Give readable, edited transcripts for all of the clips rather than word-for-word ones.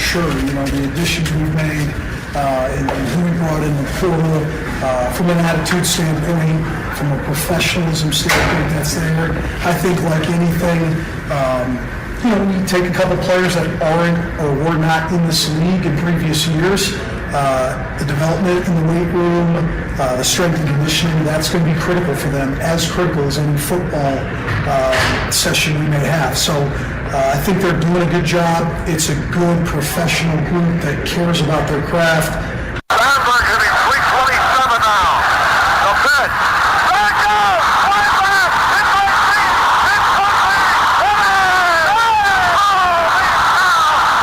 sure. The additions we've made and who we brought in the portal, from an attitude standpoint, from a professionalism standpoint that's there. I think like anything, you take a couple players that aren't or were not in this league in previous years, the development in the weight room, the strength and conditioning, that's going to be critical for them, as critical as any football session we may have. So I think they're doing a good job. It's a good professional group that cares about their craft. Sandberg's hitting 327 now. The pitch. There it goes. Way back. It might be. It could be. It is. Oh,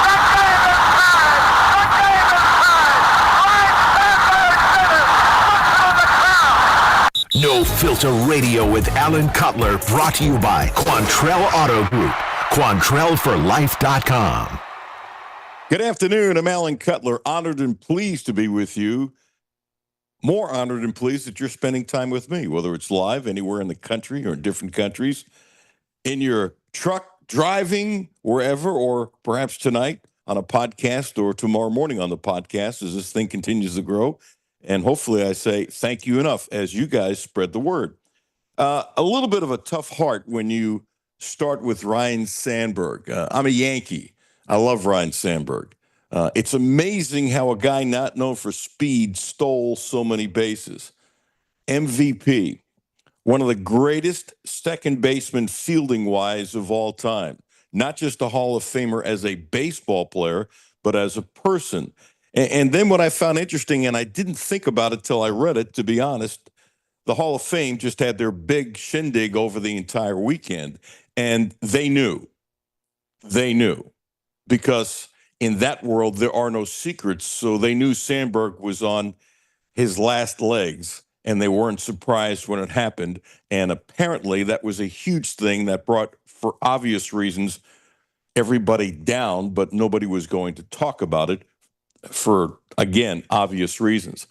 that game is tied. The game is tied. Ryan Sandberg did it. Look for the crowd. No Filter Radio with Alan Cutler, brought to you by Quantrell Auto Group. QuantrellForLife.com. Good afternoon. I'm Alan Cutler. Honored and pleased to be with you. More honored and pleased that you're spending time with me, whether it's live anywhere in the country or in different countries, in your truck, driving, wherever, or perhaps tonight on a podcast or tomorrow morning on the podcast as this thing continues to grow. And hopefully I say thank you enough as you guys spread the word. A little bit of a tough heart when you start with Ryan Sandberg. I'm a Yankee. I love Ryan Sandberg. It's amazing how a guy not known for speed stole so many bases. MVP, one of the greatest second baseman fielding-wise of all time. Not just a Hall of Famer as a baseball player, but as a person. And then what I found interesting, and I didn't think about it till I read it, to be honest, the Hall of Fame just had their big shindig over the entire weekend. And they knew, because in that world, there are no secrets. So they knew Sandberg was on his last legs, and they weren't surprised when it happened. And apparently that was a huge thing that brought, for obvious reasons, everybody down, but nobody was going to talk about it for, again, obvious reasons.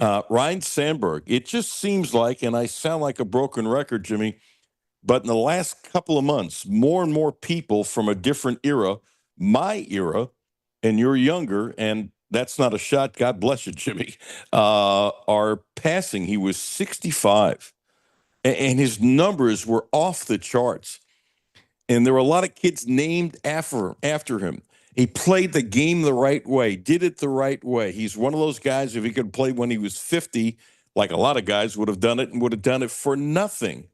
Ryan Sandberg, it just seems like, and I sound like a broken record, Jimmy, but in the last couple of months, more and more people from a different era, my era, and you're younger, and that's not a shot, God bless you, Jimmy, are passing. He was 65, and his numbers were off the charts. And there were a lot of kids named after him. He played the game the right way, did it the right way. He's one of those guys, if he could play when he was 50, like a lot of guys would have done it and would have done it for nothing.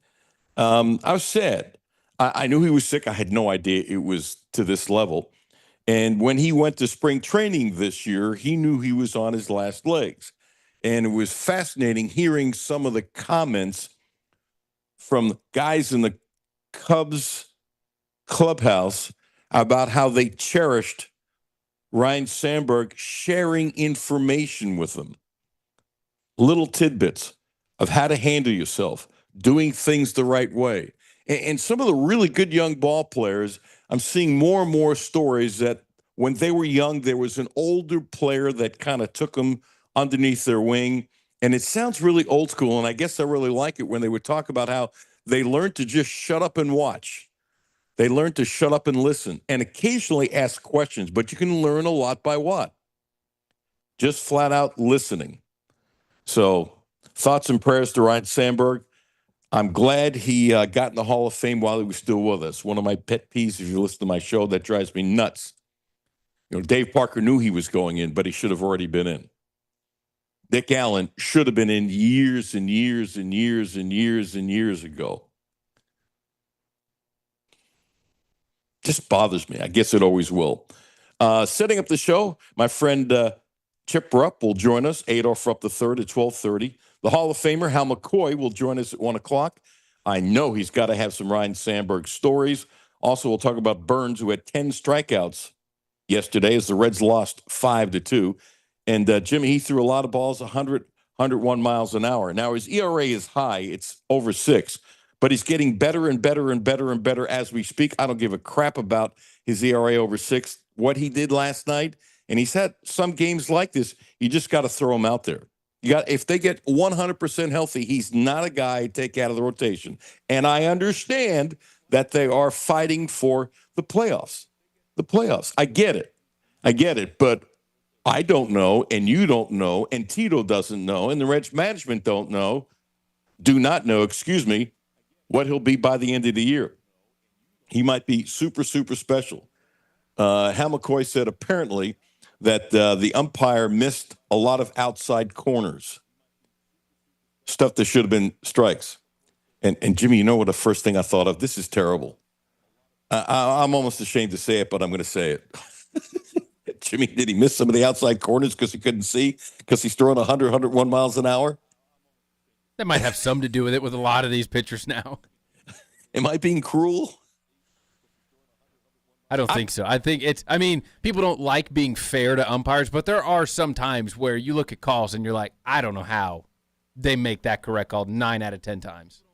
I was sad. I knew he was sick. I had no idea it was to this level. And when he went to spring training this year, he knew he was on his last legs. And it was fascinating hearing some of the comments from guys in the Cubs clubhouse about how they cherished Ryan Sandberg sharing information with them. Little tidbits of how to handle yourself, doing things the right way. And some of the really good young ball players, I'm seeing more and more stories that when they were young, there was an older player that kind of took them underneath their wing. And it sounds really old school, and I guess I really like it when they would talk about how they learned to just shut up and watch. They learned to shut up and listen and occasionally ask questions, but you can learn a lot by what? Just flat out listening. So thoughts and prayers to Ryan Sandberg. I'm glad he got in the Hall of Fame while he was still with us. One of my pet peeves, if you listen to my show, that drives me nuts. Dave Parker knew he was going in, but he should have already been in. Dick Allen should have been in years and years and years and years and years ago. Just bothers me. I guess it always will. Setting up the show, my friend Chip Rupp will join us, Adolph Rupp III at 12:30. The Hall of Famer, Hal McCoy, will join us at 1 o'clock. I know he's got to have some Ryan Sandberg stories. Also, we'll talk about Burns, who had 10 strikeouts yesterday as the Reds lost 5-2. And Jimmy, he threw a lot of balls, 101 miles an hour. Now, his ERA is high. It's over 6. But he's getting better and better and better and better as we speak. I don't give a crap about his ERA over 6. What he did last night, and he's had some games like this, you just got to throw him out there. If they get 100% healthy, he's not a guy to take out of the rotation. And I understand that they are fighting for the playoffs. I get it. I get it, but I don't know, and you don't know, and Tito doesn't know, and the Reds management do not know, excuse me, what he'll be by the end of the year. He might be super, super special. Hal McCoy said apparently that the umpire missed a lot of outside corners, stuff that should have been strikes. And Jimmy, you know what the first thing I thought of? This is terrible. I'm almost ashamed to say it, but I'm going to say it. Jimmy, did he miss some of the outside corners because he couldn't see? Because he's throwing 100, 101 miles an hour? That might have something to do with it with a lot of these pitchers now. Am I being cruel? I don't think so. I think people don't like being fair to umpires, but there are some times where you look at calls and you're like, I don't know how they make that correct call 9 out of 10 times.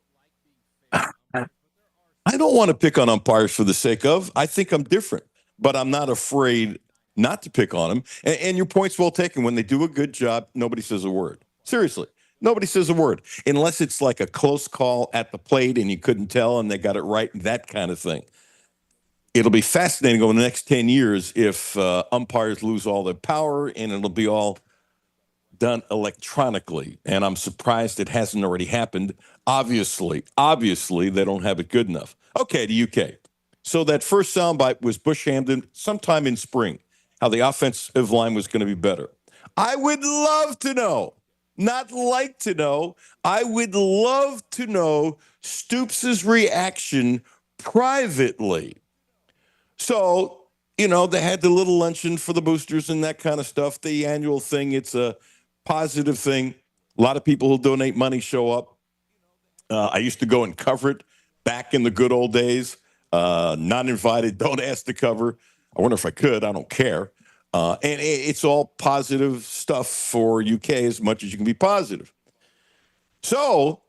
I don't want to pick on umpires for the sake of. I think I'm different, but I'm not afraid not to pick on them. And your point's well taken. When they do a good job, nobody says a word. Seriously, nobody says a word unless it's like a close call at the plate and you couldn't tell and they got it right, that kind of thing. It'll be fascinating over the next 10 years if umpires lose all their power and it'll be all done electronically. And I'm surprised it hasn't already happened. Obviously, they don't have it good enough. Okay, the UK. So that first soundbite was Bush Hampton sometime in spring, how the offensive line was going to be better. I would love to know, not like to know, I would love to know Stoops' reaction privately. So, they had the little luncheon for the boosters and that kind of stuff, the annual thing. It's a positive thing. A lot of people who donate money show up. I used to go and cover it back in the good old days. Not invited, don't ask to cover. I wonder if I could. I don't care. And it's all positive stuff for UK as much as you can be positive. So,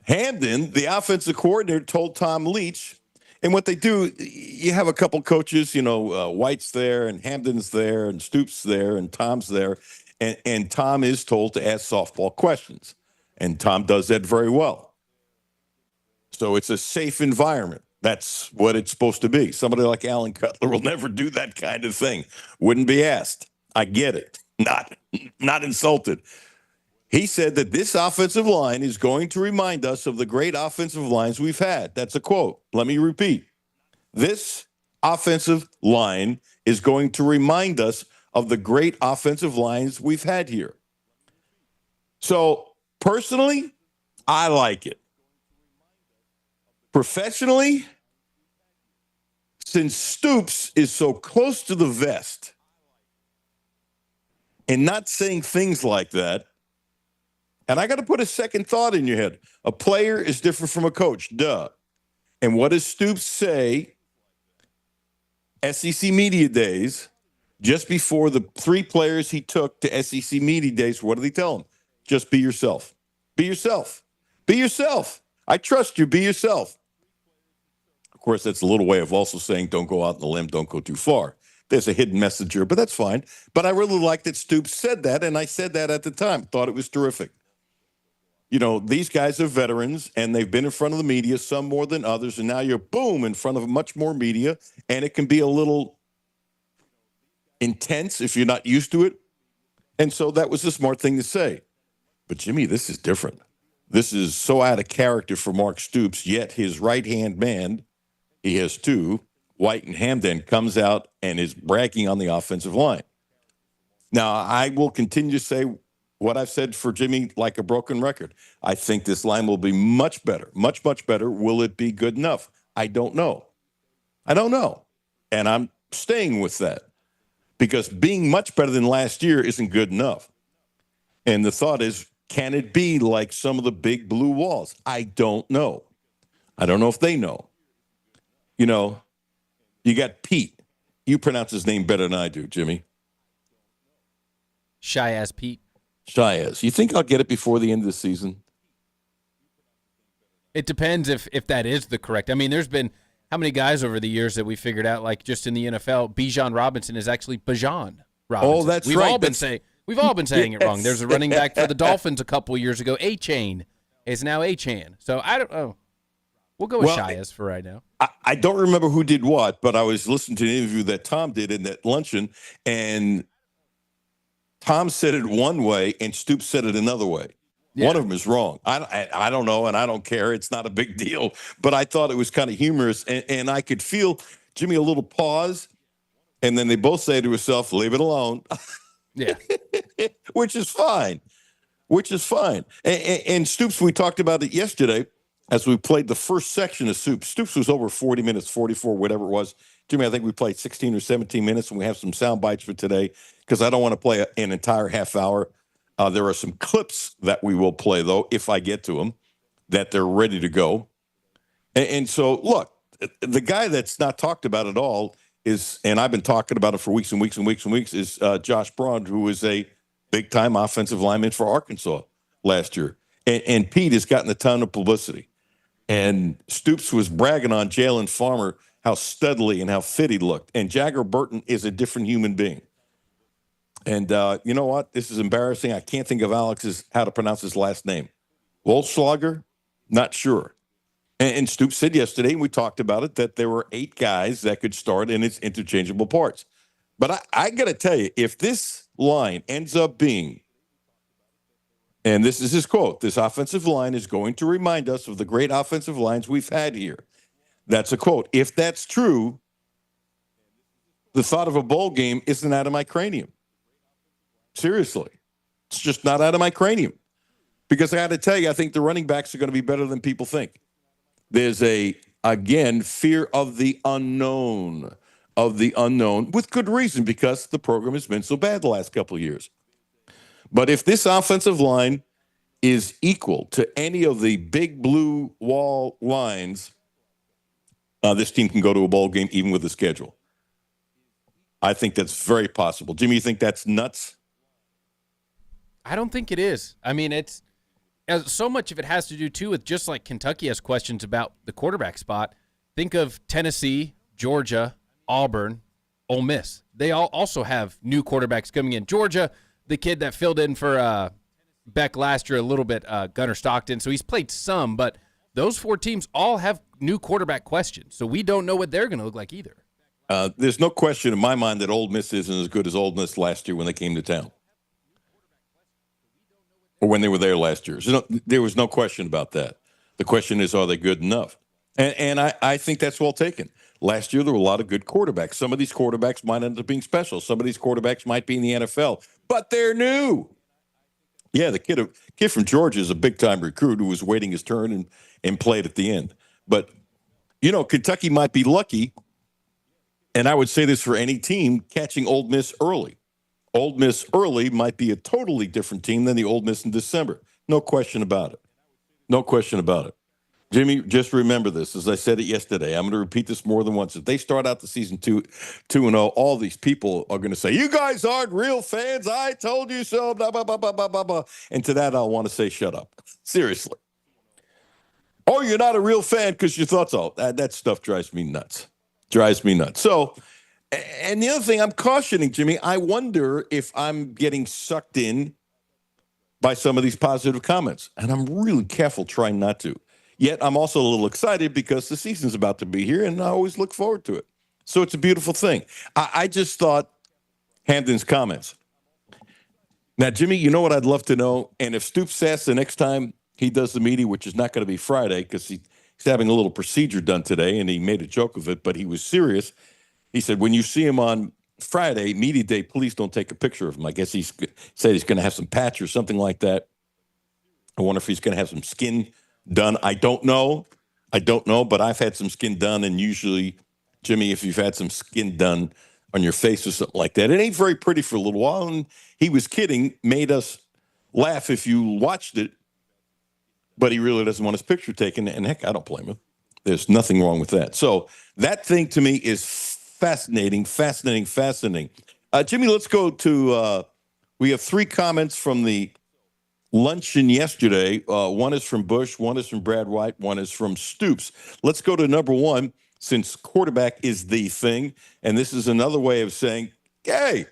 Hamden, the offensive coordinator, told Tom Leach, and what they do, you have a couple coaches, White's there and Hamden's there and Stoops there and Tom's there. And Tom is told to ask softball questions. And Tom does that very well. So it's a safe environment. That's what it's supposed to be. Somebody like Alan Cutler will never do that kind of thing. Wouldn't be asked. I get it. Not insulted. He said that this offensive line is going to remind us of the great offensive lines we've had. That's a quote. Let me repeat. This offensive line is going to remind us of the great offensive lines we've had here. So, personally, I like it. Professionally, since Stoops is so close to the vest and not saying things like that, and I got to put a second thought in your head. A player is different from a coach. Duh. And what does Stoops say? SEC Media Days, just before the 3 players he took to SEC Media Days, what did he tell them? Just be yourself. Be yourself. Be yourself. I trust you. Be yourself. Of course, that's a little way of also saying don't go out on the limb, don't go too far. There's a hidden message here, but that's fine. But I really like that Stoops said that, and I said that at the time. Thought it was terrific. These guys are veterans, and they've been in front of the media, some more than others, and now you're, boom, in front of much more media, and it can be a little intense if you're not used to it. And so that was the smart thing to say. But, Jimmy, this is different. This is so out of character for Mark Stoops, yet his right-hand man, he has 2, White and Hamden, comes out and is bragging on the offensive line. Now, I will continue to say what I've said for Jimmy like a broken record. I think this line will be much better, much, much better. Will it be good enough? I don't know. And I'm staying with that because being much better than last year isn't good enough. And the thought is, can it be like some of the big blue walls? I don't know. I don't know if they know. You got Pete. You pronounce his name better than I do, Jimmy. Shy-ass Pete. Shy-ass. You think I'll get it before the end of the season? It depends if that is the correct. I mean, there's been how many guys over the years that we figured out, like just in the NFL, Bijan Robinson is actually Bajan Robinson. Oh, that's we've right. We've all been saying it wrong. There's a running back for the Dolphins a couple years ago, A-Chain, is now A-Chan. So I don't know. We'll go with Shias for right now. I don't remember who did what, but I was listening to an interview that Tom did in that luncheon, and Tom said it one way and Stoops said it another way. Yeah. One of them is wrong. I don't know, and I don't care. It's not a big deal. But I thought it was kind of humorous, and I could feel, Jimmy, a little pause, and then they both say to themselves, leave it alone. Yeah. Which is fine. And Stoops, we talked about it yesterday as we played the first section of Stoops. Stoops was over 40 minutes, 44, whatever it was. Jimmy, I think we played 16 or 17 minutes, and we have some sound bites for today because I don't want to play an entire half hour. There are some clips that we will play, though, if I get to them, that they're ready to go. And so, look, the guy that's not talked about at all is, and I've been talking about it for weeks and weeks and weeks and weeks, is Josh Braun, who was a big-time offensive lineman for Arkansas last year. And Pete has gotten a ton of publicity. And Stoops was bragging on Jalen Farmer, how studly and how fit he looked. And Jagger Burton is a different human being. And you know what? This is embarrassing. I can't think of how to pronounce his last name. Wolfschlager? Not sure. And Stoops said yesterday, and we talked about it, that there were 8 guys that could start in its interchangeable parts. But I got to tell you, if this line ends up being, and this is his quote, this offensive line is going to remind us of the great offensive lines we've had here. That's a quote. If that's true, the thought of a bowl game isn't out of my cranium. Seriously. It's just not out of my cranium. Because I got to tell you, I think the running backs are going to be better than people think. There's again, fear of the unknown, with good reason, because the program has been so bad the last couple of years. But if this offensive line is equal to any of the big blue wall lines, this team can go to a bowl game even with the schedule. I think that's very possible. Jimmy, you think that's nuts? I don't think it is. I mean, it's so much of it has to do, too, with just like Kentucky has questions about the quarterback spot. Think of Tennessee, Georgia, Auburn, Ole Miss. They all also have new quarterbacks coming in. Georgia, the kid that filled in for Beck last year a little bit, Gunnar Stockton. So he's played some, but those 4 teams all have new quarterback questions. So we don't know what they're going to look like either. There's no question in my mind that Ole Miss isn't as good as Ole Miss last year when they came to town. Or when they were there last year. So there was no question about that. The question is, are they good enough? And I think that's well taken. Last year, there were a lot of good quarterbacks. Some of these quarterbacks might end up being special. Some of these quarterbacks might be in the NFL. But they're new. Yeah, the kid from Georgia is a big-time recruit who was waiting his turn and played at the end. But, you know, Kentucky might be lucky, and I would say this for any team, catching Ole Miss early. Ole Miss early might be a totally different team than the Ole Miss in December. No question about it. No question about it. Jimmy, just remember this. As I said it yesterday, I'm going to repeat this more than once. If they start out the season 2-0, all these people are going to say, you guys aren't real fans. I told you so, blah, blah, blah, blah, blah, blah, blah. And to that, I'll want to say, shut up. Seriously. Oh, you're not a real fan because you thought so. That stuff drives me nuts. So, and the other thing I'm cautioning, Jimmy, I wonder if I'm getting sucked in by some of these positive comments. And I'm really careful trying not to. Yet I'm also a little excited because the season's about to be here, and I always look forward to it. So it's a beautiful thing. I just thought Hamden's comments. Now, Jimmy, you know what I'd love to know? And if Stoops asks the next time he does the media, which is not going to be Friday because he's having a little procedure done today, and he made a joke of it, but he was serious. He said, when you see him on Friday, media day, please don't take a picture of him. I guess he said he's going to have some patch or something like that. I wonder if he's going to have some skin done. I don't know, but I've had some skin done, and usually, Jimmy, if you've had some skin done on your face or something like that, it ain't very pretty for a little while, and he was kidding, made us laugh if you watched it, but he really doesn't want his picture taken, and heck, I don't blame him. There's nothing wrong with that. So that thing to me is fascinating. Jimmy, let's go to, we have 3 comments from the luncheon yesterday. One is from Bush, one is from Brad White, one is from Stoops. Let's go to number 1, since quarterback is the thing. And this is another way of saying, hey,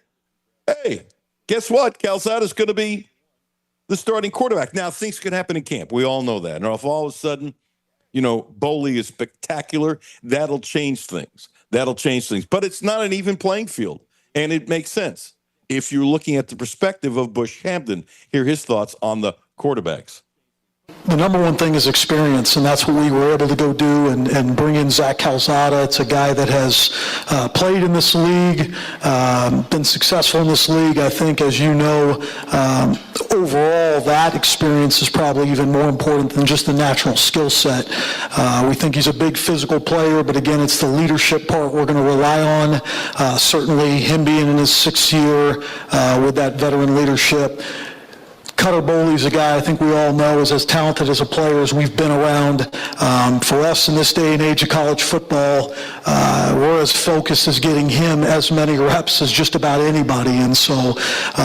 guess what? Calzada's going to be the starting quarterback. Now, things could happen in camp. We all know that. And if all of a sudden Boley is spectacular. That'll change things. But it's not an even playing field, and it makes sense. If you're looking at the perspective of Bush Hampton, hear his thoughts on the quarterbacks. The number one thing is experience, and that's what we were able to go do and bring in Zach Calzada. It's a guy that has played in this league, been successful in this league. I think, as you know, overall, that experience is probably even more important than just the natural skill set. We think he's a big physical player, but again, it's the leadership part we're going to rely on. Certainly, him being in his 6th year with that veteran leadership. Cutler Boley's a guy I think we all know is as talented as a player as we've been around. For us in this day and age of college football, we're as focused as getting him as many reps as just about anybody. And so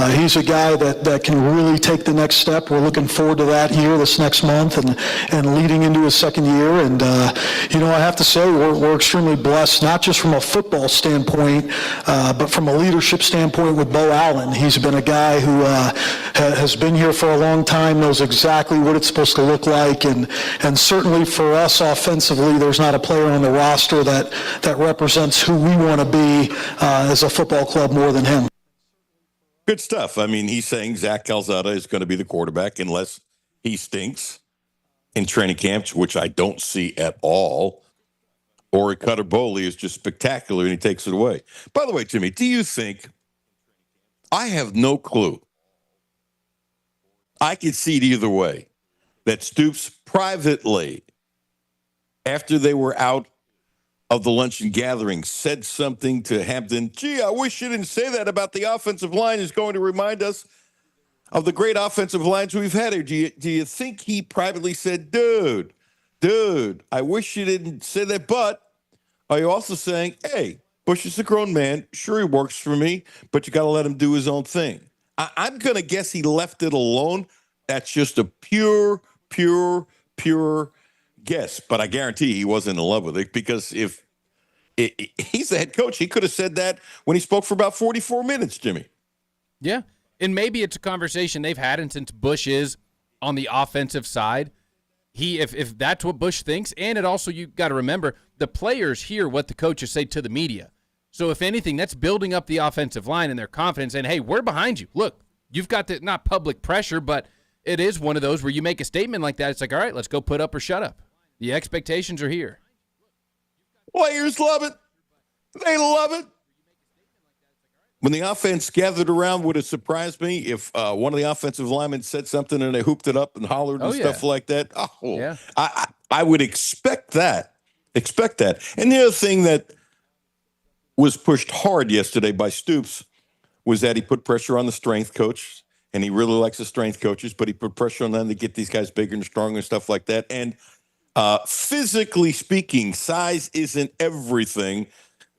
he's a guy that can really take the next step. We're looking forward to that here this next month and leading into his 2nd year. And, I have to say we're extremely blessed, not just from a football standpoint, but from a leadership standpoint with Bo Allen. He's been a guy who has been here for a long time, knows exactly what it's supposed to look like, and certainly for us offensively, there's not a player on the roster that represents who we want to be as a football club more than him. Good stuff. I mean, he's saying Zach Calzada is going to be the quarterback unless he stinks in training camps, which I don't see at all, or Cutler Boley is just spectacular and he takes it away. By the way, Jimmy, do you think, I have no clue, I could see it either way, that Stoops privately, after they were out of the luncheon gathering, said something to Hampton. Gee, I wish you didn't say that about the offensive line. Is going to remind us of the great offensive lines we've had here. Do you think he privately said, dude, I wish you didn't say that, but are you also saying, hey, Bush is a grown man. Sure, he works for me, but you got to let him do his own thing. I'm going to guess he left it alone. That's just a pure guess. But I guarantee he wasn't in love with it, because if he's the head coach, he could have said that when he spoke for about 44 minutes, Jimmy. Yeah, and maybe it's a conversation they've had, and since Bush is on the offensive side, if that's what Bush thinks, and it also, you got to remember, the players hear what the coaches say to the media. So if anything, that's building up the offensive line and their confidence, and hey, we're behind you. Look, you've got the, not public pressure, but it is one of those where you make a statement like that, it's like, all right, let's go put up or shut up. The expectations are here. Players love it. They love it. When the offense gathered around, would it surprise me if one of the offensive linemen said something and they hooped it up and hollered and stuff like that? Oh, yeah. I would expect that. And the other thing that was pushed hard yesterday by Stoops was that he put pressure on the strength coach, and he really likes the strength coaches, but he put pressure on them to get these guys bigger and stronger and stuff like that. And physically speaking, size isn't everything,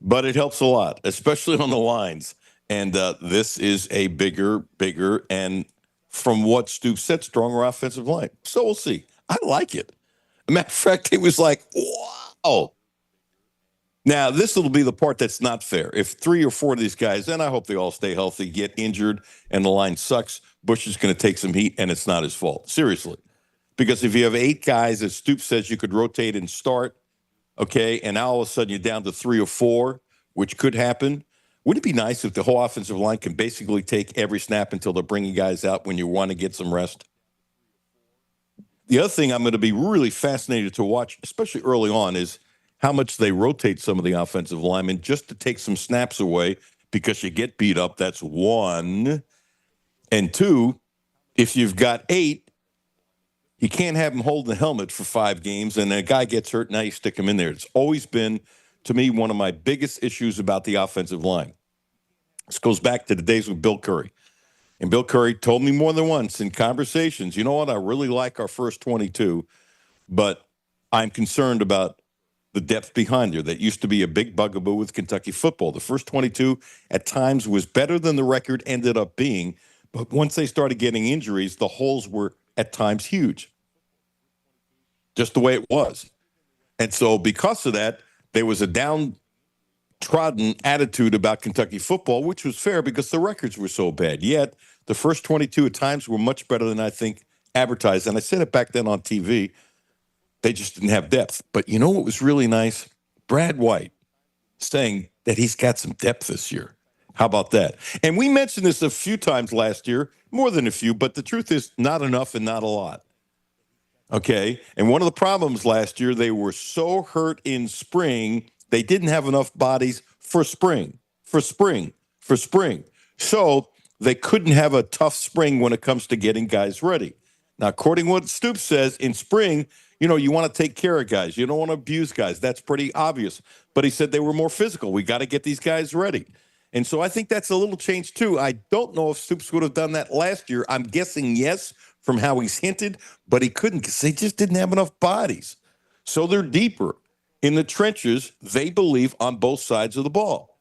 but it helps a lot, especially on the lines. And this is a bigger, and from what Stoops said, stronger offensive line. So we'll see. I like it. As a matter of fact, it was like, wow. Now, this will be the part that's not fair. If 3 or 4 of these guys, and I hope they all stay healthy, get injured, and the line sucks, Bush is going to take some heat, and it's not his fault. Seriously. Because if you have 8 guys, as Stoops says, you could rotate and start, okay, and now all of a sudden you're down to 3 or 4, which could happen. Wouldn't it be nice if the whole offensive line can basically take every snap until they're bringing guys out when you want to get some rest? The other thing I'm going to be really fascinated to watch, especially early on, is how much they rotate some of the offensive linemen just to take some snaps away because you get beat up. That's 1. And 2, if you've got 8, you can't have them holding the helmet for 5 games, and a guy gets hurt, now you stick him in there. It's always been, to me, one of my biggest issues about the offensive line. This goes back to the days with Bill Curry. And Bill Curry told me more than once in conversations, you know what, I really like our first 22, but I'm concerned about the depth behind there. That used to be a big bugaboo with Kentucky football. The first 22 at times was better than the record ended up being, but once they started getting injuries, the holes were at times huge. Just the way it was. And so because of that, there was a downtrodden attitude about Kentucky football, which was fair because the records were so bad. Yet the first 22 at times were much better than I think advertised. And I said it back then on TV. They just didn't have depth. But you know what was really nice? Brad White saying that he's got some depth this year. How about that? And we mentioned this a few times last year, more than a few, but the truth is not enough and not a lot. Okay? And one of the problems last year, they were so hurt in spring, they didn't have enough bodies for spring. So they couldn't have a tough spring when it comes to getting guys ready. Now, according to what Stoops says, in spring, you want to take care of guys. You don't want to abuse guys. That's pretty obvious. But he said they were more physical. We got to get these guys ready. And so I think that's a little change, too. I don't know if Stoops would have done that last year. I'm guessing yes, from how he's hinted, but he couldn't because they just didn't have enough bodies. So they're deeper in the trenches, they believe, on both sides of the ball.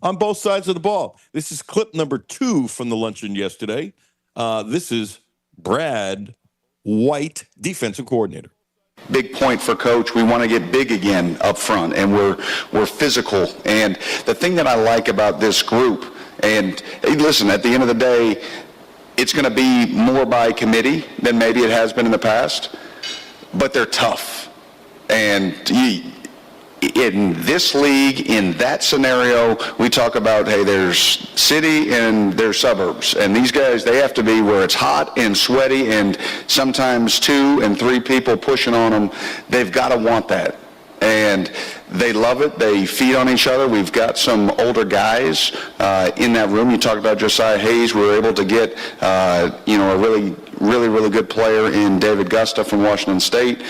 On both sides of the ball. This is clip number 2 from the luncheon yesterday. This is Brad White, defensive coordinator. Big point for Coach. We want to get big again up front, and we're physical. And the thing that I like about this group, and hey, listen, at the end of the day, it's going to be more by committee than maybe it has been in the past, but they're tough. And in this league, in that scenario, we talk about, hey, there's city and there's suburbs. And these guys, they have to be where it's hot and sweaty and sometimes 2 and 3 people pushing on them. They've got to want that. And they love it. They feed on each other. We've got some older guys in that room. You talked about Josiah Hayes. We were able to get, a really good player in David Gusta from Washington State.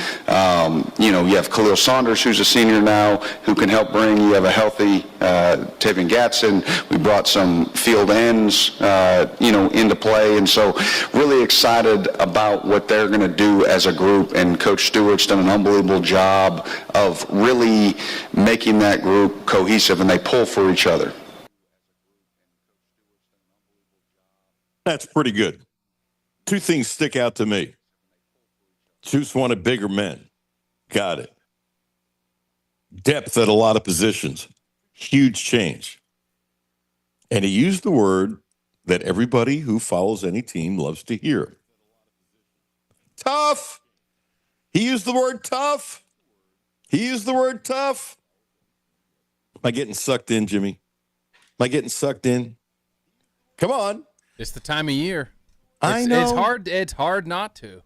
You have Khalil Saunders, who's a senior now, who can help bring. You have a healthy Tavian Gatson. We brought some field ends, into play. And so really excited about what they're going to do as a group. And Coach Stewart's done an unbelievable job of really making that group cohesive, and they pull for each other. That's pretty good. 2 things stick out to me. Chiefs wanted bigger men. Got it. Depth at a lot of positions. Huge change. And he used the word that everybody who follows any team loves to hear. Tough. He used the word tough. Am I getting sucked in, Jimmy? Am I getting sucked in? Come on. It's the time of year. I know. It's hard not to.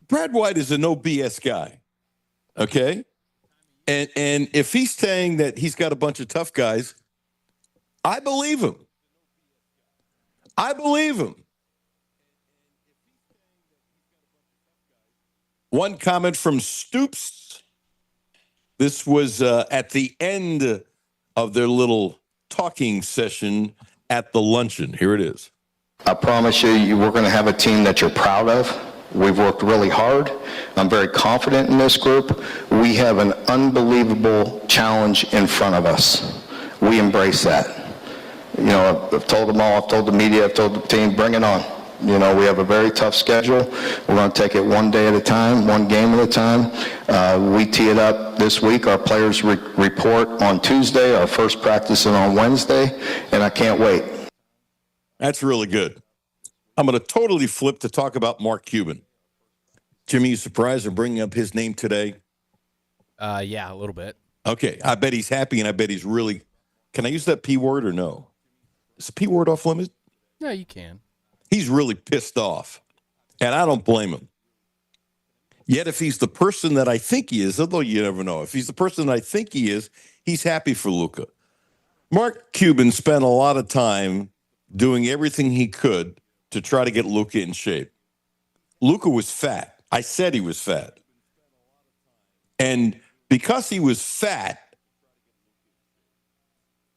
Brad White is a no BS guy. Okay? And if he's saying that he's got a bunch of tough guys, I believe him. One comment from Stoops. This was at the end of their little talking session at the luncheon. Here it is. I promise you, we're going to have a team that you're proud of. We've worked really hard. I'm very confident in this group. We have an unbelievable challenge in front of us. We embrace that. I've told them all, I've told the media, I've told the team, bring it on. We have a very tough schedule. We're going to take it one day at a time, one game at a time. We tee it up this week. Our players report on Tuesday. Our first practice is on Wednesday, and I can't wait. That's really good. I'm going to totally flip to talk about Mark Cuban. Jimmy, you surprised in bringing up his name today? Yeah, a little bit. Okay, I bet he's happy, and I bet he's really. Can I use that P word or no? Is the P word off limits? No, you can. He's really pissed off, and I don't blame him. Yet if he's the person that I think he is, although you never know, if he's the person that I think he is, he's happy for Luka. Mark Cuban spent a lot of time doing everything he could to try to get Luka in shape. Luka was fat. I said he was fat. And because he was fat,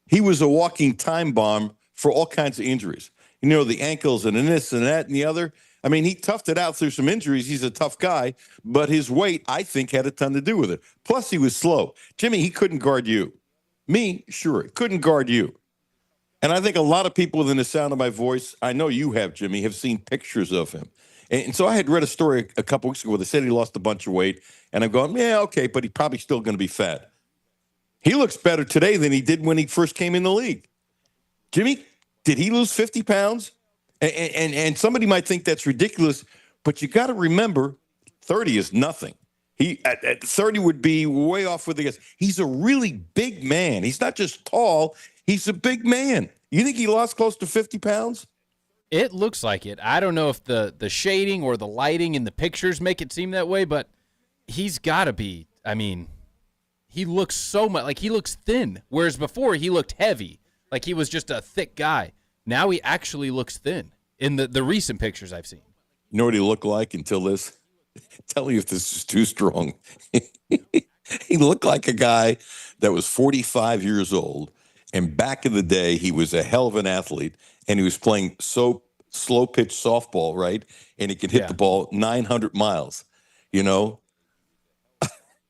he was a walking time bomb for all kinds of injuries. The ankles and this and that and the other. I mean, he toughed it out through some injuries. He's a tough guy, but his weight, I think, had a ton to do with it. Plus, he was slow. Jimmy, he couldn't guard you. Me, sure, couldn't guard you. And I think a lot of people within the sound of my voice, I know you have, Jimmy, have seen pictures of him. And so I had read a story a couple weeks ago where they said he lost a bunch of weight. And I'm going, yeah, okay, but he's probably still going to be fat. He looks better today than he did when he first came in the league. Jimmy, did he lose 50 pounds? And somebody might think that's ridiculous, but you got to remember, 30 is nothing. He at 30 would be way off with the guys. He's a really big man. He's not just tall. He's a big man. You think he lost close to 50 pounds? It looks like it. I don't know if the shading or the lighting in the pictures make it seem that way, but he's got to be. I mean, he looks so much like he looks thin, whereas before he looked heavy, like he was just a thick guy. Now he actually looks thin in the recent pictures I've seen. You know what he looked like until this? Tell you if this is too strong. He looked like a guy that was 45 years old, and back in the day, he was a hell of an athlete, and he was playing so slow pitch softball, right? And he could hit the ball 900 miles, you know?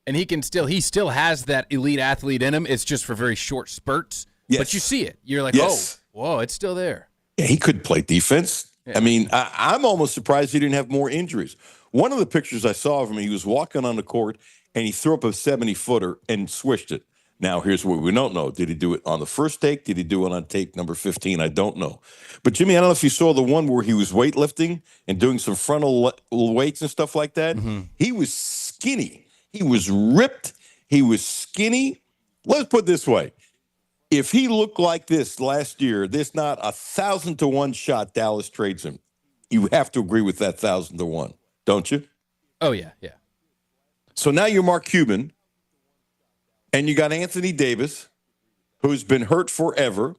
And he still has that elite athlete in him. It's just for very short spurts. Yes. But you see it. You're like, Yes. oh, whoa, it's still there. Yeah, he could play defense. Yeah. I mean, I'm almost surprised he didn't have more injuries. One of the pictures I saw of him, he was walking on the court, and he threw up a 70-footer and swished it. Now, here's what we don't know. Did he do it on the first take? Did he do it on take number 15? I don't know. But, Jimmy, I don't know if you saw the one where he was weightlifting and doing some frontal weights and stuff like that. Mm-hmm. He was skinny. He was ripped. He was skinny. Let's put it this way. If he looked like this last year, there's not 1,000-to-1 shot Dallas trades him. You have to agree with that 1,000-to-1, don't you? Oh, yeah. So now you're Mark Cuban, and you got Anthony Davis, who's been hurt forever,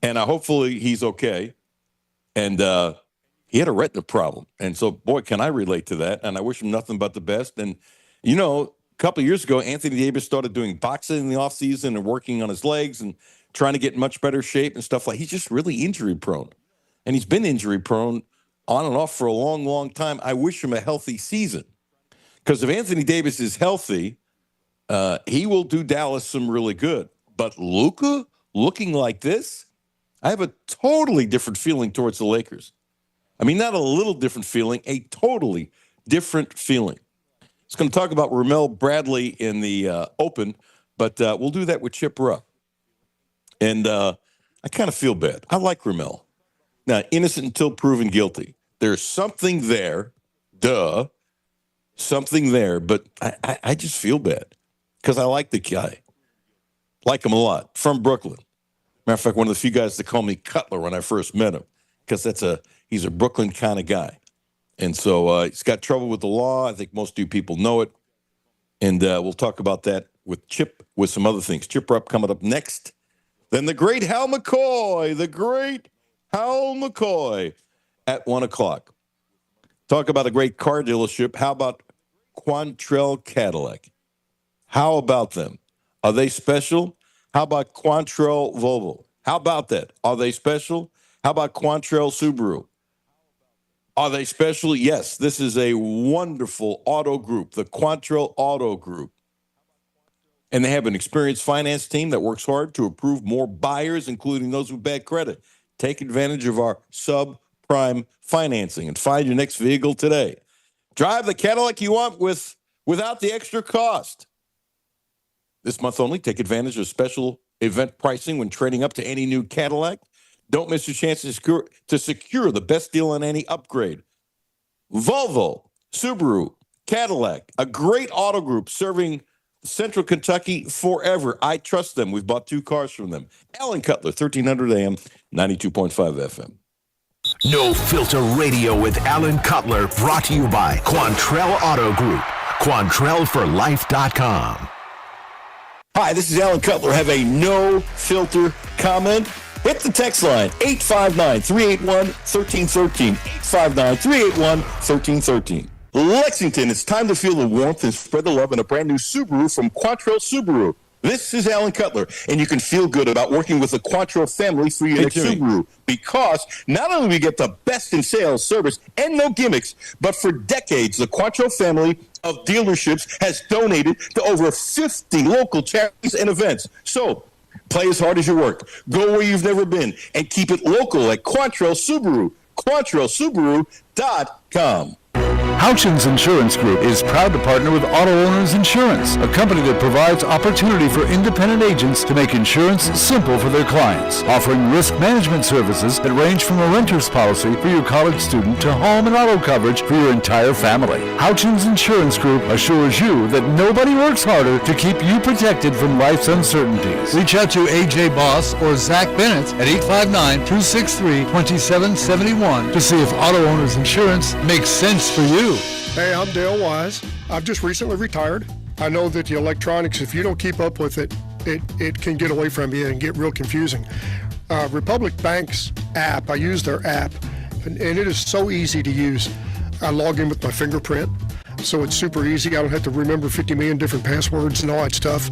and hopefully he's okay. And he had a retina problem. And so, boy, can I relate to that. And I wish him nothing but the best. And, you know, a couple of years ago, Anthony Davis started doing boxing in the offseason and working on his legs and trying to get in much better shape and stuff like. He's just really injury prone. And he's been injury prone on and off for a long, long time. I wish him a healthy season. Because if Anthony Davis is healthy, he will do Dallas some really good. But Luka looking like this, I have a totally different feeling towards the Lakers. I mean, not a little different feeling, a totally different feeling. It's going to talk about Ramel Bradley in the Open, but we'll do that with Chip Rupp. And I kind of feel bad. I like Ramel. Now, innocent until proven guilty. There's something there, something there, but I just feel bad because I like the guy. Like him a lot. From Brooklyn. Matter of fact, one of the few guys that called me Cutler when I first met him because he's a Brooklyn kind of guy. And so he's got trouble with the law. I think most of you people know it. And we'll talk about that with Chip, with some other things. Chip Rupp coming up next. Then the great Hal McCoy, at 1 o'clock. Talk about a great car dealership. How about Quantrell Cadillac? How about them? Are they special? How about Quantrell Volvo? How about that? Are they special? How about Quantrell Subaru? Are they special? Yes, this is a wonderful auto group, the Quantrell Auto Group. And they have an experienced finance team that works hard to approve more buyers, including those with bad credit. Take advantage of our subprime financing and find your next vehicle today. Drive the Cadillac you want without the extra cost. This month only, take advantage of special event pricing when trading up to any new Cadillac. Don't miss your chance to secure the best deal on any upgrade. Volvo, Subaru, Cadillac, a great auto group serving Central Kentucky forever. I trust them. We've bought 2 cars from them. Alan Cutler, 1300 AM, 92.5 FM. No Filter Radio with Alan Cutler, brought to you by Quantrell Auto Group. QuantrellForLife.com. Hi, this is Alan Cutler. Have a no-filter comment? Hit the text line, 859-381-1313. 859-381-1313. Lexington, it's time to feel the warmth and spread the love in a brand new Subaru from Quantrell Subaru. This is Alan Cutler, and you can feel good about working with the Quantrell family for your next Subaru, because not only do we get the best in sales, service, and no gimmicks, but for decades, the Quantrell family of dealerships has donated to over 50 local charities and events. So, play as hard as you work, go where you've never been, and keep it local at Quantrell Subaru. QuantrellSubaru.com. Houchins Insurance Group is proud to partner with Auto Owners Insurance, a company that provides opportunity for independent agents to make insurance simple for their clients, offering risk management services that range from a renter's policy for your college student to home and auto coverage for your entire family. Houchins Insurance Group assures you that nobody works harder to keep you protected from life's uncertainties. Reach out to AJ Boss or Zach Bennett at 859-263-2771 to see if Auto Owners Insurance makes sense for you. Hey, I'm Dale Wise. I've just recently retired. I know that the electronics, if you don't keep up with it, it can get away from you and get real confusing. Republic Bank's app, I use their app, and it is so easy to use. I log in with my fingerprint, so it's super easy. I don't have to remember 50 million different passwords and all that stuff.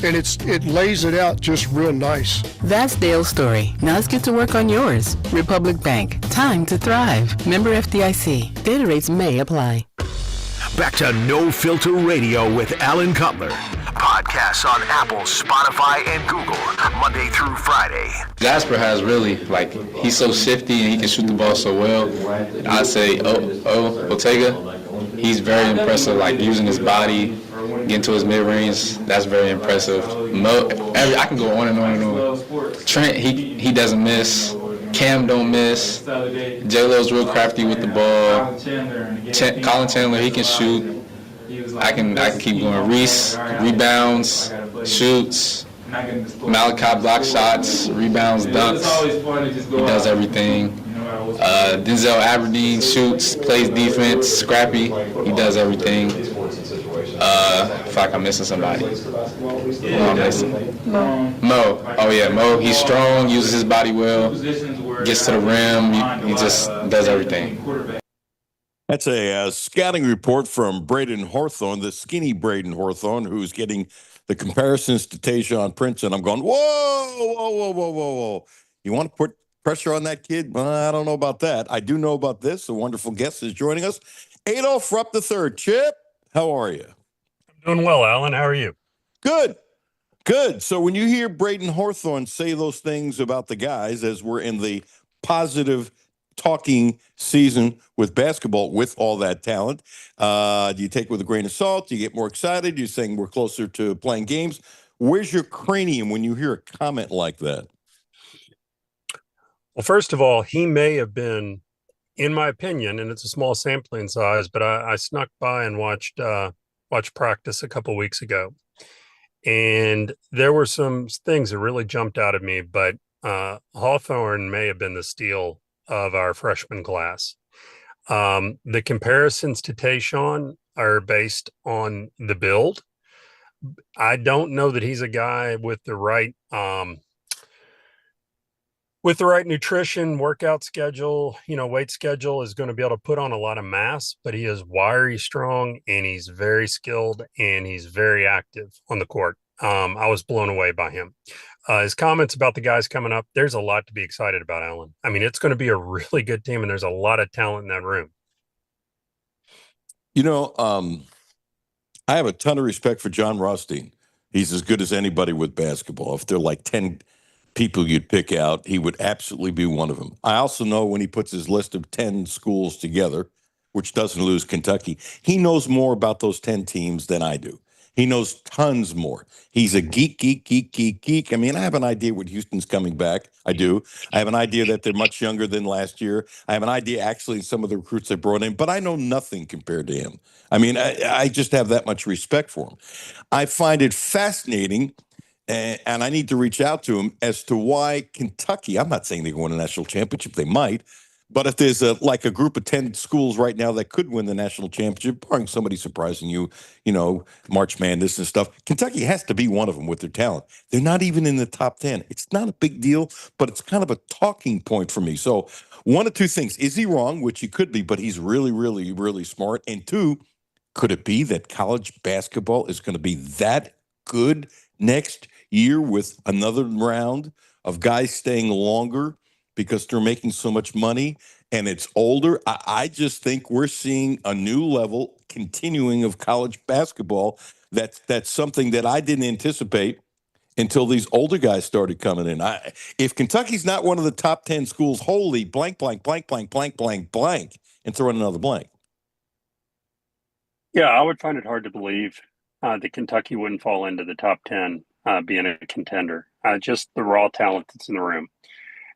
And it lays it out just real nice. That's Dale's story. Now let's get to work on yours. Republic Bank. Time to thrive. Member FDIC. Data rates may apply. Back to No Filter Radio with Alan Cutler. Podcasts on Apple, Spotify, and Google, Monday through Friday. Jasper has really, he's so shifty and he can shoot the ball so well. I'd say, Ortega, he's very impressive, using his body, getting to his mid-range. That's very impressive. I can go on and on and on. Trent, he doesn't miss. Cam don't miss. J-Lo's real crafty with the ball. Colin Chandler, he can shoot. I can keep going. Reese, rebounds, shoots. Malachi, block shots, rebounds, dunks. He does everything. Denzel Aberdeen shoots, plays defense, scrappy. He does everything. I feel like I'm missing somebody. Mo. Oh yeah, Mo. He's strong, uses his body well, gets to the rim. He just does everything. That's a scouting report from Braden Hawthorne, the skinny Braden Hawthorne, who's getting the comparisons to Tayshaun Prince. And I'm going, whoa. You want to put pressure on that kid? Well, I don't know about that. I do know about this. A wonderful guest is joining us. Adolph Rupp III. Chip, how are you? I'm doing well, Alan. How are you? Good. So when you hear Braden Hawthorne say those things about the guys, as we're in the positive talking season with basketball, with all that talent, do you take it with a grain of salt? Do you get more excited? You're saying we're closer to playing games. Where's your cranium when you hear a comment like that? Well, first of all, he may have been, in my opinion, and it's a small sampling size, but I snuck by and watched practice a couple weeks ago. And there were some things that really jumped out at me, but Hawthorne may have been the steal of our freshman class. The comparisons to Tayshaun are based on the build. I don't know that he's a guy with the right nutrition, workout schedule, weight schedule is going to be able to put on a lot of mass, but he is wiry strong and he's very skilled and he's very active on the court. I was blown away by him. His comments about the guys coming up, there's a lot to be excited about, Alan. I mean, it's going to be a really good team and there's a lot of talent in that room. I have a ton of respect for John Rothstein. He's as good as anybody with basketball. If there are 10 people you'd pick out, he would absolutely be one of them. I also know when he puts his list of 10 schools together, which doesn't lose Kentucky, he knows more about those 10 teams than I do. He knows tons more. He's a geek. I mean, I have an idea what Houston's coming back. I do. I have an idea that they're much younger than last year. I have an idea, actually, some of the recruits they brought in, but I know nothing compared to him. I mean, I just have that much respect for him. I find it fascinating, and I need to reach out to him as to why Kentucky, I'm not saying they win a national championship, they might, but if there's a group of 10 schools right now that could win the national championship, barring somebody surprising you, March Madness and stuff, Kentucky has to be one of them with their talent. They're not even in the top 10. It's not a big deal, but it's kind of a talking point for me. So one of two things. Is he wrong? Which he could be, but he's really, really, really smart. And two, could it be that college basketball is going to be that good next year with another round of guys staying longer because they're making so much money and it's older? I just think we're seeing a new level continuing of college basketball. That's something that I didn't anticipate until these older guys started coming in. If Kentucky's not one of the top 10 schools, holy blank, and throw in another blank. Yeah, I would find it hard to believe that Kentucky wouldn't fall into the top 10 being a contender. Just the raw talent that's in the room.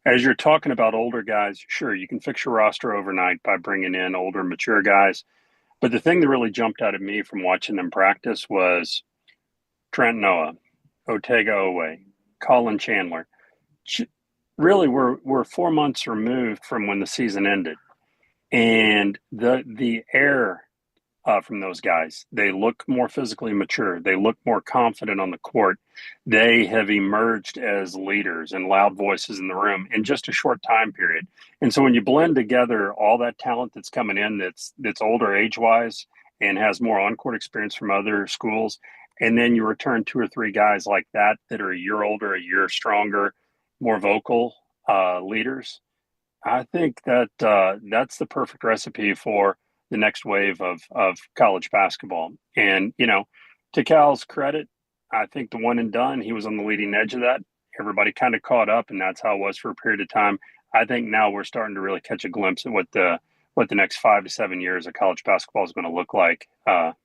As you're talking about older guys, sure, you can fix your roster overnight by bringing in older, mature guys. But the thing that really jumped out at me from watching them practice was Trent Noah, Otega Owe, Colin Chandler. Really, we're 4 months removed from when the season ended, and the air from those guys. They look more physically mature. They look more confident on the court. They have emerged as leaders and loud voices in the room in just a short time period. And so when you blend together all that talent that's coming in, that's older age wise and has more on court experience from other schools, and then you return two or three guys like that that are a year older, a year stronger, more vocal leaders. I think that that's the perfect recipe for the next wave of college basketball. And, to Cal's credit, I think the one and done, he was on the leading edge of that. Everybody kind of caught up, and that's how it was for a period of time. I think now we're starting to really catch a glimpse at what the next 5 to 7 years of college basketball is going to look like,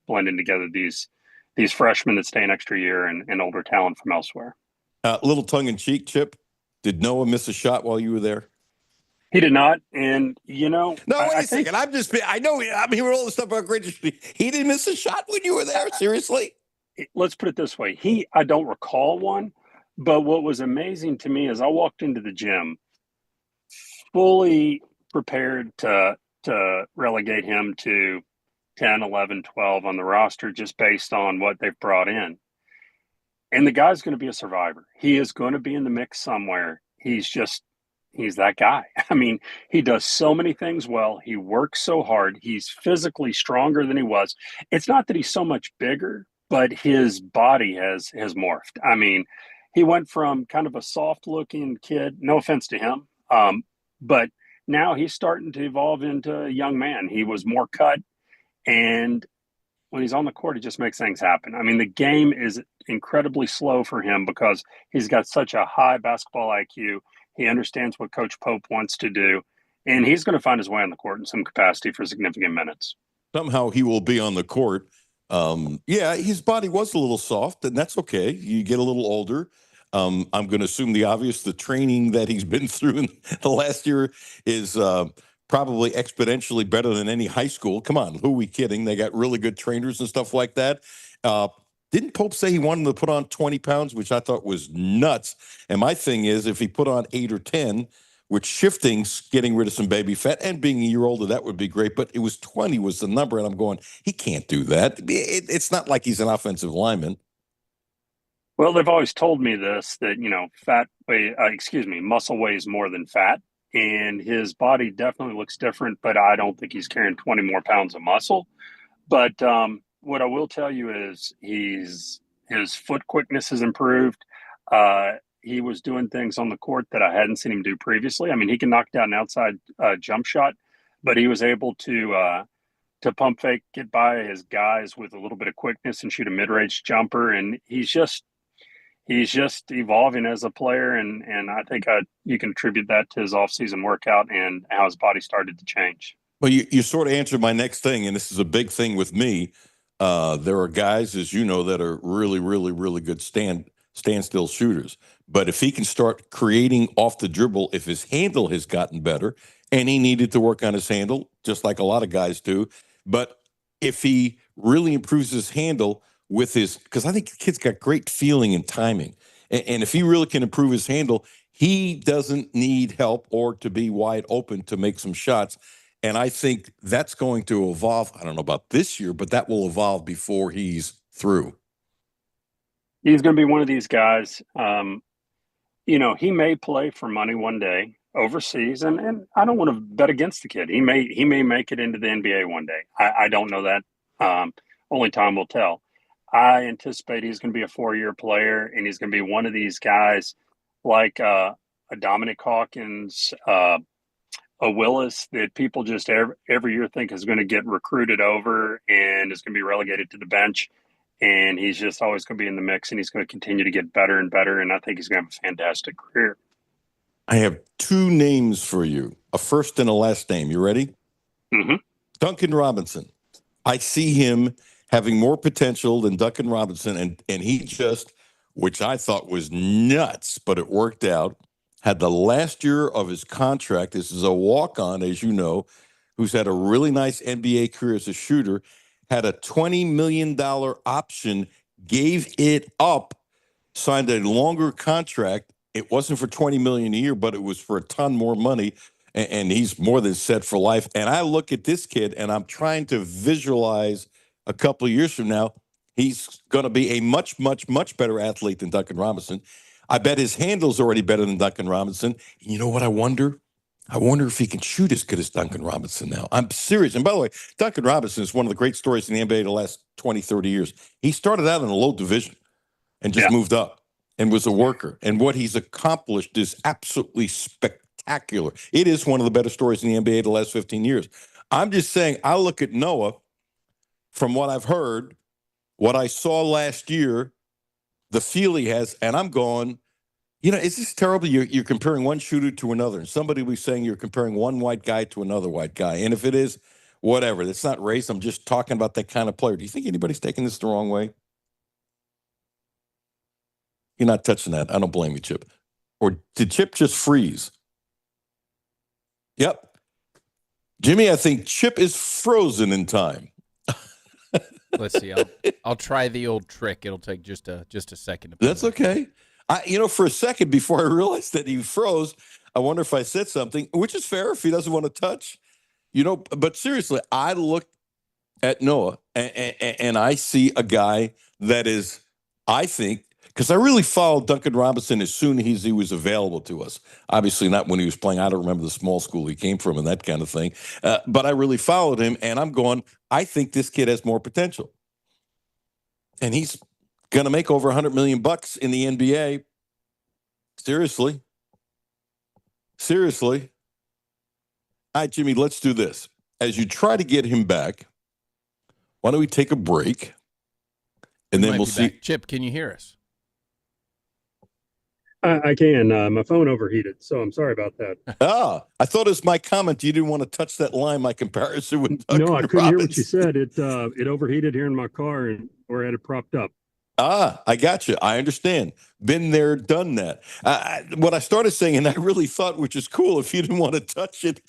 blending together these freshmen that stay an extra year and older talent from elsewhere. Little tongue in cheek, Chip. Did Noah miss a shot while you were there? He did not, and No, wait a second. I know. I'm hearing all this stuff about great. He didn't miss a shot when you were there. Seriously? Let's put it this way: I don't recall one, but what was amazing to me is I walked into the gym fully prepared to relegate him to 10, 11, 12 on the roster just based on what they've brought in. And the guy's going to be a survivor. He is going to be in the mix somewhere. He's that guy. I mean, he does so many things well. He works so hard. He's physically stronger than he was. It's not that he's so much bigger, but his body has morphed. I mean, he went from kind of a soft looking kid, no offense to him, but now he's starting to evolve into a young man. He was more cut, and when he's on the court, he just makes things happen. I mean, the game is incredibly slow for him because he's got such a high basketball IQ. He understands what Coach Pope wants to do, and he's going to find his way on the court in some capacity for significant minutes. Somehow he will be on the court. Yeah, his body was a little soft, and that's okay. You get a little older. I'm going to assume the obvious. The training that he's been through in the last year is probably exponentially better than any high school. Come on, who are we kidding? They got really good trainers and stuff like that. Didn't Pope say he wanted to put on 20 pounds, which I thought was nuts? And my thing is, if he put on 8 or 10, with shifting's getting rid of some baby fat and being a year older, that would be great. But it was 20 was the number, and I'm going, he can't do that. It's not like he's an offensive lineman. Well, they've always told me this, that, muscle weighs more than fat, and his body definitely looks different, but I don't think he's carrying 20 more pounds of muscle. But what I will tell you is his foot quickness has improved. He was doing things on the court that I hadn't seen him do previously. I mean, he can knock down an outside jump shot, but he was able to pump fake, get by his guys with a little bit of quickness and shoot a mid-range jumper. And he's just evolving as a player. And I think you can attribute that to his offseason workout and how his body started to change. Well, you sort of answered my next thing, and this is a big thing with me. There are guys, as you know, that are really, really, really good standstill shooters. But if he can start creating off the dribble, if his handle has gotten better, and he needed to work on his handle, just like a lot of guys do. But if he really improves his handle with because I think the kid's got great feeling and timing. And if he really can improve his handle, he doesn't need help or to be wide open to make some shots. And I think that's going to evolve. I don't know about this year, but that will evolve before he's through. He's going to be one of these guys. He may play for money one day overseas, and I don't want to bet against the kid. He may make it into the NBA one day. I don't know that. Only time will tell. I anticipate he's going to be a 4-year player, and he's going to be one of these guys like a Dominic Hawkins, a Willis, that people just every year think is going to get recruited over and is going to be relegated to the bench. And he's just always going to be in the mix, and he's going to continue to get better and better. And I think he's going to have a fantastic career. I have 2 names for you, a first and a last name. You ready? Mm-hmm. Duncan Robinson. I see him having more potential than Duncan Robinson, and he just, which I thought was nuts, but it worked out, had the last year of his contract. This is a walk-on, as you know, who's had a really nice NBA career as a shooter, had a $20 million option, gave it up, signed a longer contract. It wasn't for $20 million a year, but it was for a ton more money, and he's more than set for life. And I look at this kid, and I'm trying to visualize a couple of years from now, he's going to be a much, much, much better athlete than Duncan Robinson. I bet his handle's already better than Duncan Robinson. You know what I wonder? I wonder if he can shoot as good as Duncan Robinson now. I'm serious. And by the way, Duncan Robinson is one of the great stories in the NBA the last 20, 30 years. He started out in a low division and just moved up and was a worker. And what he's accomplished is absolutely spectacular. It is one of the better stories in the NBA the last 15 years. I'm just saying, I look at Noah from what I've heard, what I saw last year, the feel he has, and I'm going, you know, is this terrible? You're comparing one shooter to another. And somebody was saying you're comparing one white guy to another white guy. And if it is, whatever. It's not race. I'm just talking about that kind of player. Do you think anybody's taking this the wrong way? You're not touching that. I don't blame you, Chip. Or did Chip just freeze? Yep. Jimmy, I think Chip is frozen in time. Let's see. I'll try the old trick. It'll take just a second. That's okay. For a second before I realized that he froze, I wonder if I said something, which is fair if he doesn't want to touch. But seriously, I look at Noah and I see a guy that is, I think, because I really followed Duncan Robinson as soon as he was available to us. Obviously not when he was playing. I don't remember the small school he came from and that kind of thing. But I really followed him, and I'm going, I think this kid has more potential. And he's going to make over $100 million in the NBA. Seriously. All right, Jimmy, let's do this. As you try to get him back, why don't we take a break? And then we'll see. Back. Chip, can you hear us? I can. My phone overheated, so I'm sorry about that. I thought it was my comment. You didn't want to touch that line, my comparison with Duncan No, I couldn't hear what you Robinson. said. It overheated here in my car, or I had it propped up. I got you. I understand. Been there, done that. What I started saying, and I really thought, which is cool, if you didn't want to touch it,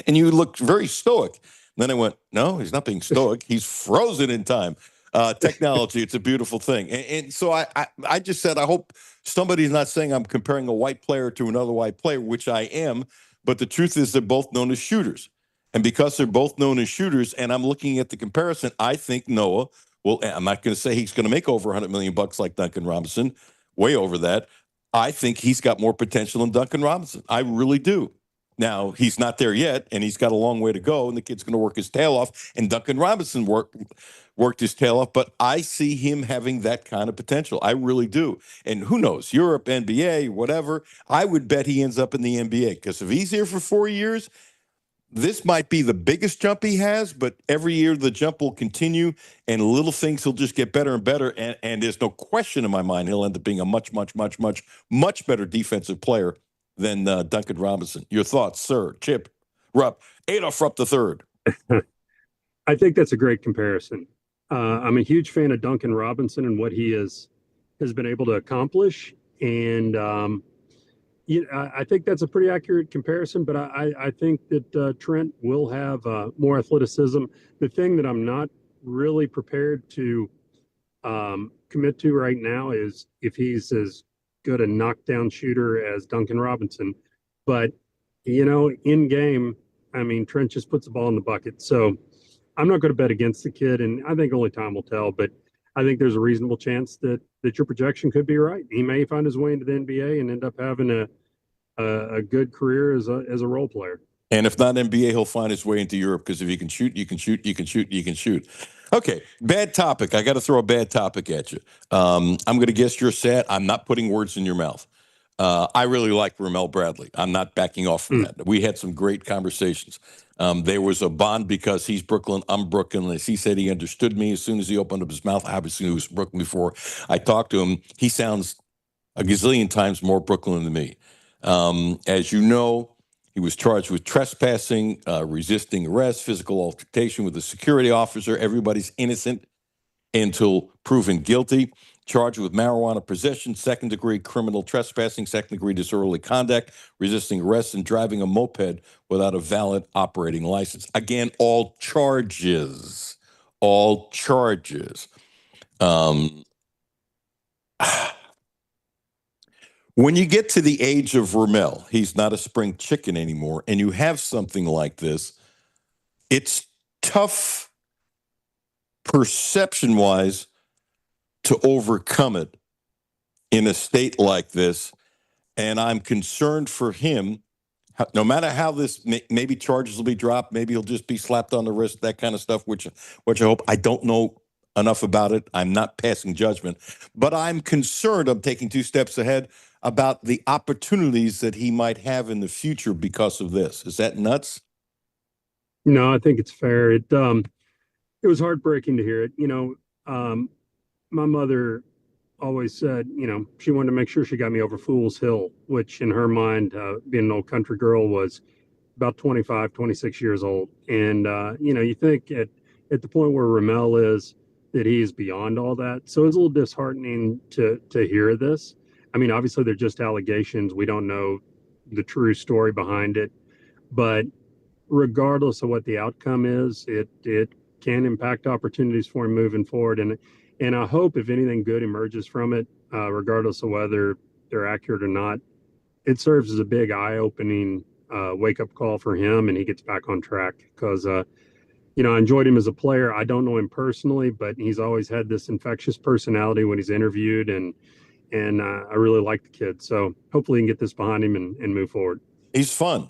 and you looked very stoic. And then I went, no, he's not being stoic. He's frozen in time. Technology, it's a beautiful thing. And so I just said, I hope somebody's not saying I'm comparing a white player to another white player, which I am. But the truth is they're both known as shooters. And because they're both known as shooters, and I'm looking at the comparison, I think Noah, well, I'm not going to say he's going to make over $100 million like Duncan Robinson, way over that. I think he's got more potential than Duncan Robinson. I really do. Now, he's not there yet, and he's got a long way to go, and the kid's going to work his tail off, and Duncan Robinson worked his tail off, but I see him having that kind of potential. I really do. And who knows, Europe, NBA, whatever, I would bet he ends up in the NBA, because if he's here for 4 years, this might be the biggest jump he has, but every year the jump will continue, and little things will just get better and better. And there's no question in my mind he'll end up being a much, much, much, much, much better defensive player than Duncan Robinson. Your thoughts, sir? Chip, Adolph Rupp the third. I think that's a great comparison. I'm a huge fan of Duncan Robinson and what he has been able to accomplish, and I think that's a pretty accurate comparison, but I think that Trent will have more athleticism. The thing that I'm not really prepared to commit to right now is if he's as good a knockdown shooter as Duncan Robinson. But, in game, Trent just puts the ball in the bucket. So I'm not going to bet against the kid, and I think only time will tell. But I think there's a reasonable chance that your projection could be right. He may find his way into the NBA and end up having a good career as a role player. And if not NBA, he'll find his way into Europe, because if you can shoot, you can shoot, you can shoot, you can shoot. Okay, bad topic. I got to throw a bad topic at you. I'm going to guess you're sad. I'm not putting words in your mouth. I really like Ramel Bradley. I'm not backing off from that. We had some great conversations. There was a bond because he's Brooklyn, I'm Brooklyn. As he said, he understood me as soon as he opened up his mouth. Obviously, he was Brooklyn before I talked to him. He sounds a gazillion times more Brooklyn than me. As you know, He was charged with trespassing, resisting arrest, physical altercation with a security officer. Everybody's innocent until proven guilty. Charged with marijuana possession, second-degree criminal trespassing, second-degree disorderly conduct, resisting arrest, and driving a moped without a valid operating license. Again, all charges. All charges. When you get to the age of Ramel, he's not a spring chicken anymore, and you have something like this, it's tough perception-wise to overcome it in a state like this. And I'm concerned for him, no matter how this, maybe charges will be dropped, maybe he'll just be slapped on the wrist, that kind of stuff, which I hope. I don't know enough about it. I'm not passing judgment, but I'm concerned. I'm taking two steps ahead about the opportunities that he might have in the future because of this. Is that nuts? No, I think it's fair. It was heartbreaking to hear it. My mother always said, she wanted to make sure she got me over Fool's Hill, which in her mind, being an old country girl, was about 25, 26 years old. And, you think at the point where Ramel is, that he is beyond all that. So it's a little disheartening to hear this. I mean, obviously they're just allegations. We don't know the true story behind it, but regardless of what the outcome is, it can impact opportunities for him moving forward. And I hope if anything good emerges from it, regardless of whether they're accurate or not, it serves as a big eye-opening wake-up call for him, and he gets back on track. Because I enjoyed him as a player. I don't know him personally, but he's always had this infectious personality when he's interviewed, and I really like the kid. So hopefully he can get this behind him and move forward. He's fun.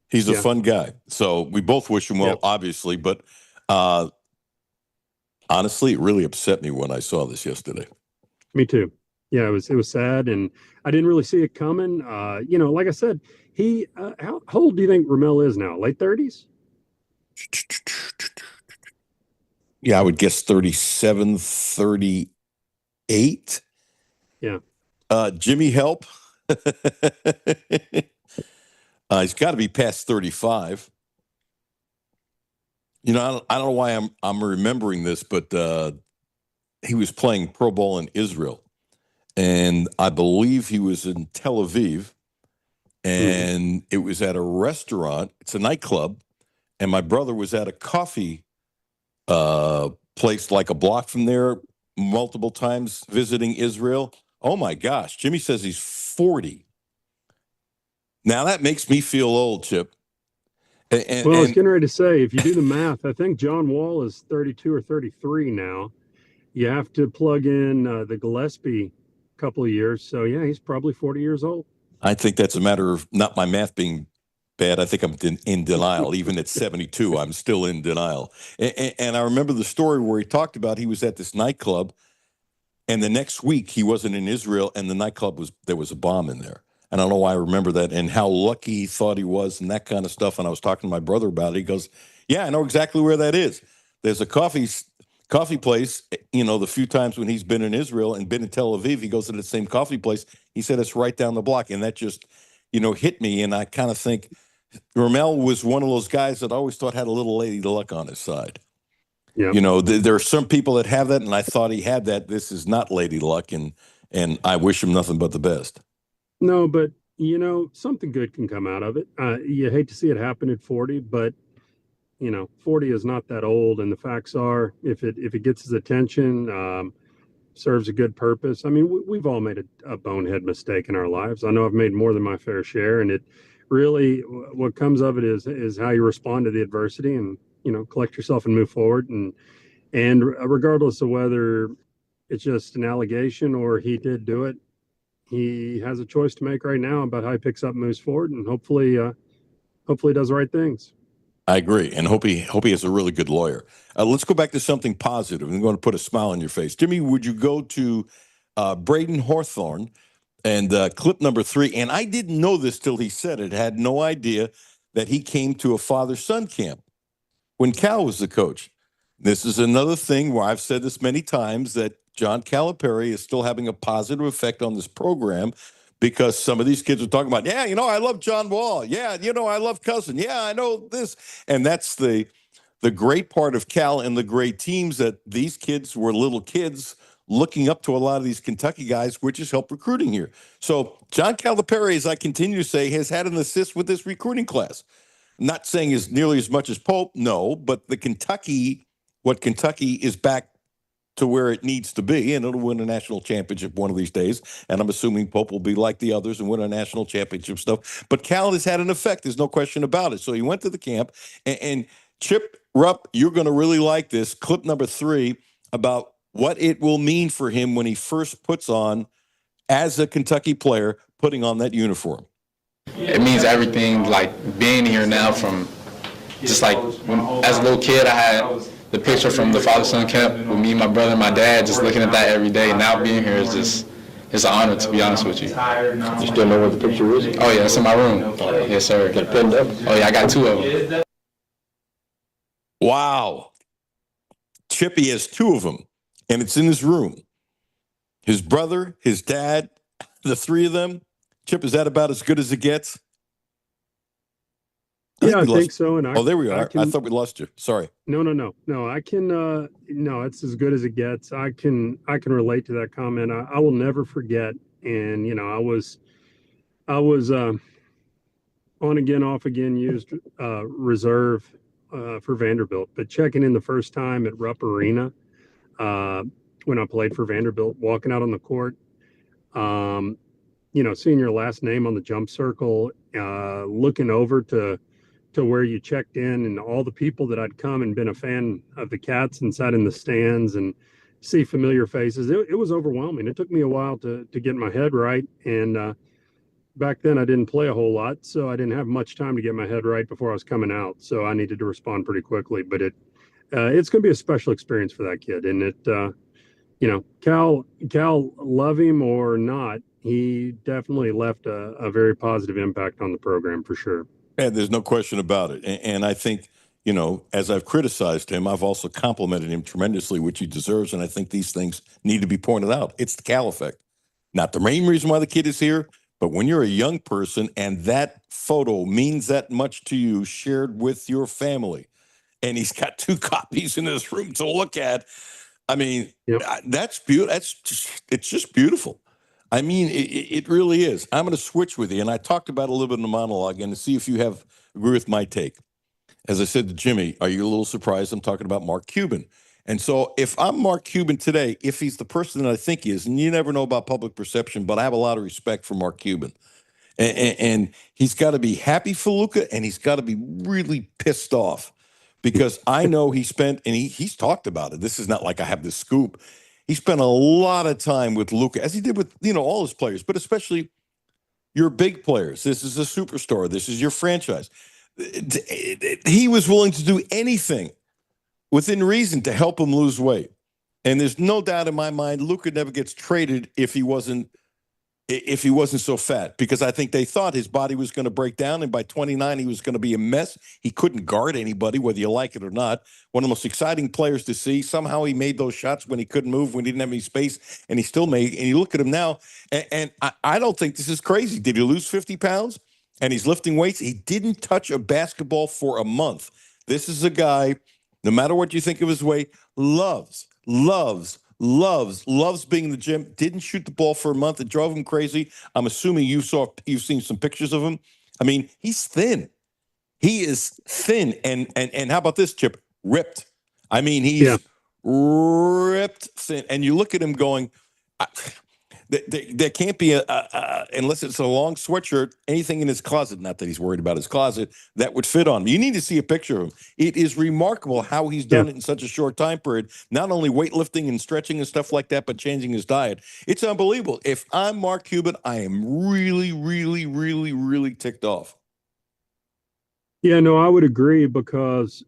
He's a fun guy. So we both wish him well, obviously. But honestly, it really upset me when I saw this yesterday. Me too. Yeah, it was sad, and I didn't really see it coming. Like I said, he how old do you think Ramel is now? Late 30s? Yeah, I would guess 37, 38. Yeah. Jimmy help. He's got to be past 35. I don't know why I'm remembering this, but he was playing pro ball in Israel, and I believe he was in Tel Aviv, and it was at a restaurant. It's a nightclub, and my brother was at a coffee place like a block from there multiple times visiting Israel. Oh my gosh, Jimmy says he's 40. Now that makes me feel old, Chip. I was getting ready to say, if you do the math, I think John Wall is 32 or 33 now. You have to plug in the Gillespie couple of years. So, yeah, he's probably 40 years old. I think that's a matter of not my math being bad. I think I'm in denial. Even at 72, I'm still in denial. And I remember the story where he talked about he was at this nightclub, and the next week he wasn't in Israel, and the nightclub there was a bomb in there. And I don't know why I remember that and how lucky he thought he was and that kind of stuff. And I was talking to my brother about it. He goes, yeah, I know exactly where that is. There's a coffee place, the few times when he's been in Israel and been in Tel Aviv, he goes to the same coffee place. He said it's right down the block. And that just, hit me. And I kind of think Ramel was one of those guys that I always thought had a little lady luck on his side. Yeah. There are some people that have that, and I thought he had that. This is not lady luck, and I wish him nothing but the best. No, but, something good can come out of it. You hate to see it happen at 40, but, 40 is not that old. And the facts are, if it gets his attention, serves a good purpose. I mean, we've all made a bonehead mistake in our lives. I know I've made more than my fair share. And it really, what comes of it is how you respond to the adversity and, collect yourself and move forward. And regardless of whether it's just an allegation or he did do it, he has a choice to make right now about how he picks up and moves forward, and hopefully does the right things. I agree, and hope he has a really good lawyer. Let's go back to something positive. I'm going to put a smile on your face. Jimmy, would you go to Braden Hawthorne and clip number 3? And I didn't know this till he said it. Had no idea that he came to a father-son camp when Cal was the coach. This is another thing where I've said this many times, that John Calipari is still having a positive effect on this program because some of these kids are talking about, yeah, I love John Wall. Yeah, I love Cousin. Yeah, I know this. And that's the great part of Cal and the great teams, that these kids were little kids looking up to a lot of these Kentucky guys, which has helped recruiting here. So John Calipari, as I continue to say, has had an assist with this recruiting class. Not saying is nearly as much as Pope, no, but what Kentucky is back to where it needs to be, and it'll win a national championship one of these days. And I'm assuming Pope will be like the others and win a national championship stuff. But Cal has had an effect. There's no question about it. So he went to the camp, and Chip Rupp, you're going to really like this. Clip number 3 about what it will mean for him when he first puts on, as a Kentucky player, putting on that uniform. It means everything, like being here now, from just like as a little kid, I had the picture from the father-son camp with me, my brother, and my dad, just looking at that every day. Now being here is just, it's an honor, to be honest with you. You still know where the picture is? Oh yeah, it's in my room. Yes, sir. Got it pinned up? Oh yeah, I got 2 of them. Wow. Chippy has 2 of them, and it's in his room. His brother, his dad, the 3 of them. Chip, is that about as good as it gets? I think so. And there we are. I thought we lost you. Sorry. No. I can. No, it's as good as it gets. I can relate to that comment. I will never forget. And I was on again, off again, used reserve for Vanderbilt, but checking in the first time at Rupp Arena when I played for Vanderbilt, walking out on the court, seeing your last name on the jump circle, looking over to where you checked in, and all the people that I'd come and been a fan of the Cats and sat in the stands and see familiar faces. It was overwhelming. It took me a while to get my head right. And back then I didn't play a whole lot, so I didn't have much time to get my head right before I was coming out. So I needed to respond pretty quickly, but it's going to be a special experience for that kid. And Cal, love him or not, he definitely left a very positive impact on the program for sure. And there's no question about it. And I think, as I've criticized him, I've also complimented him tremendously, which he deserves. And I think these things need to be pointed out. It's the Cal effect. Not the main reason why the kid is here, but when you're a young person and that photo means that much to you, shared with your family, and he's got 2 copies in his room to look at. I mean, that's beautiful. It's just beautiful. I mean, it really is. I'm going to switch with you, and I talked about it a little bit in the monologue, and to see if you agree with my take. As I said to Jimmy, are you a little surprised I'm talking about Mark Cuban? And so if I'm Mark Cuban today, if he's the person that I think he is, and you never know about public perception, but I have a lot of respect for Mark Cuban. And he's got to be happy for Luka, and he's got to be really pissed off, because I know he spent, and he's talked about it. This is not like I have this scoop. He spent a lot of time with Luka, as he did with, all his players, but especially your big players. This is a superstar. This is your franchise. He was willing to do anything within reason to help him lose weight. And there's no doubt in my mind, Luka never gets traded if he wasn't so fat, because I think they thought his body was going to break down, and by 29 he was going to be a mess. He couldn't guard anybody, whether you like it or not. One of the most exciting players to see. Somehow he made those shots when he couldn't move, when he didn't have any space, and he still made. And you look at him now, and I don't think this is crazy. Did he lose 50 pounds? And he's lifting weights. He didn't touch a basketball for a month. This is a guy, no matter what you think of his weight, loves being in the gym. Didn't shoot the ball for a month. It drove him crazy. I'm assuming you've seen some pictures of him. I mean, he's thin. He is thin. And how about this, Chip? Ripped. I mean, he's ripped thin. And you look at him going, there can't be unless it's a long sweatshirt, anything in his closet, not that he's worried about his closet, that would fit on him. You need to see a picture of him. It is remarkable how he's done it in such a short time period, not only weightlifting and stretching and stuff like that, but changing his diet. It's unbelievable. If I'm Mark Cuban, I am really, really, really, really ticked off. Yeah, no, I would agree, because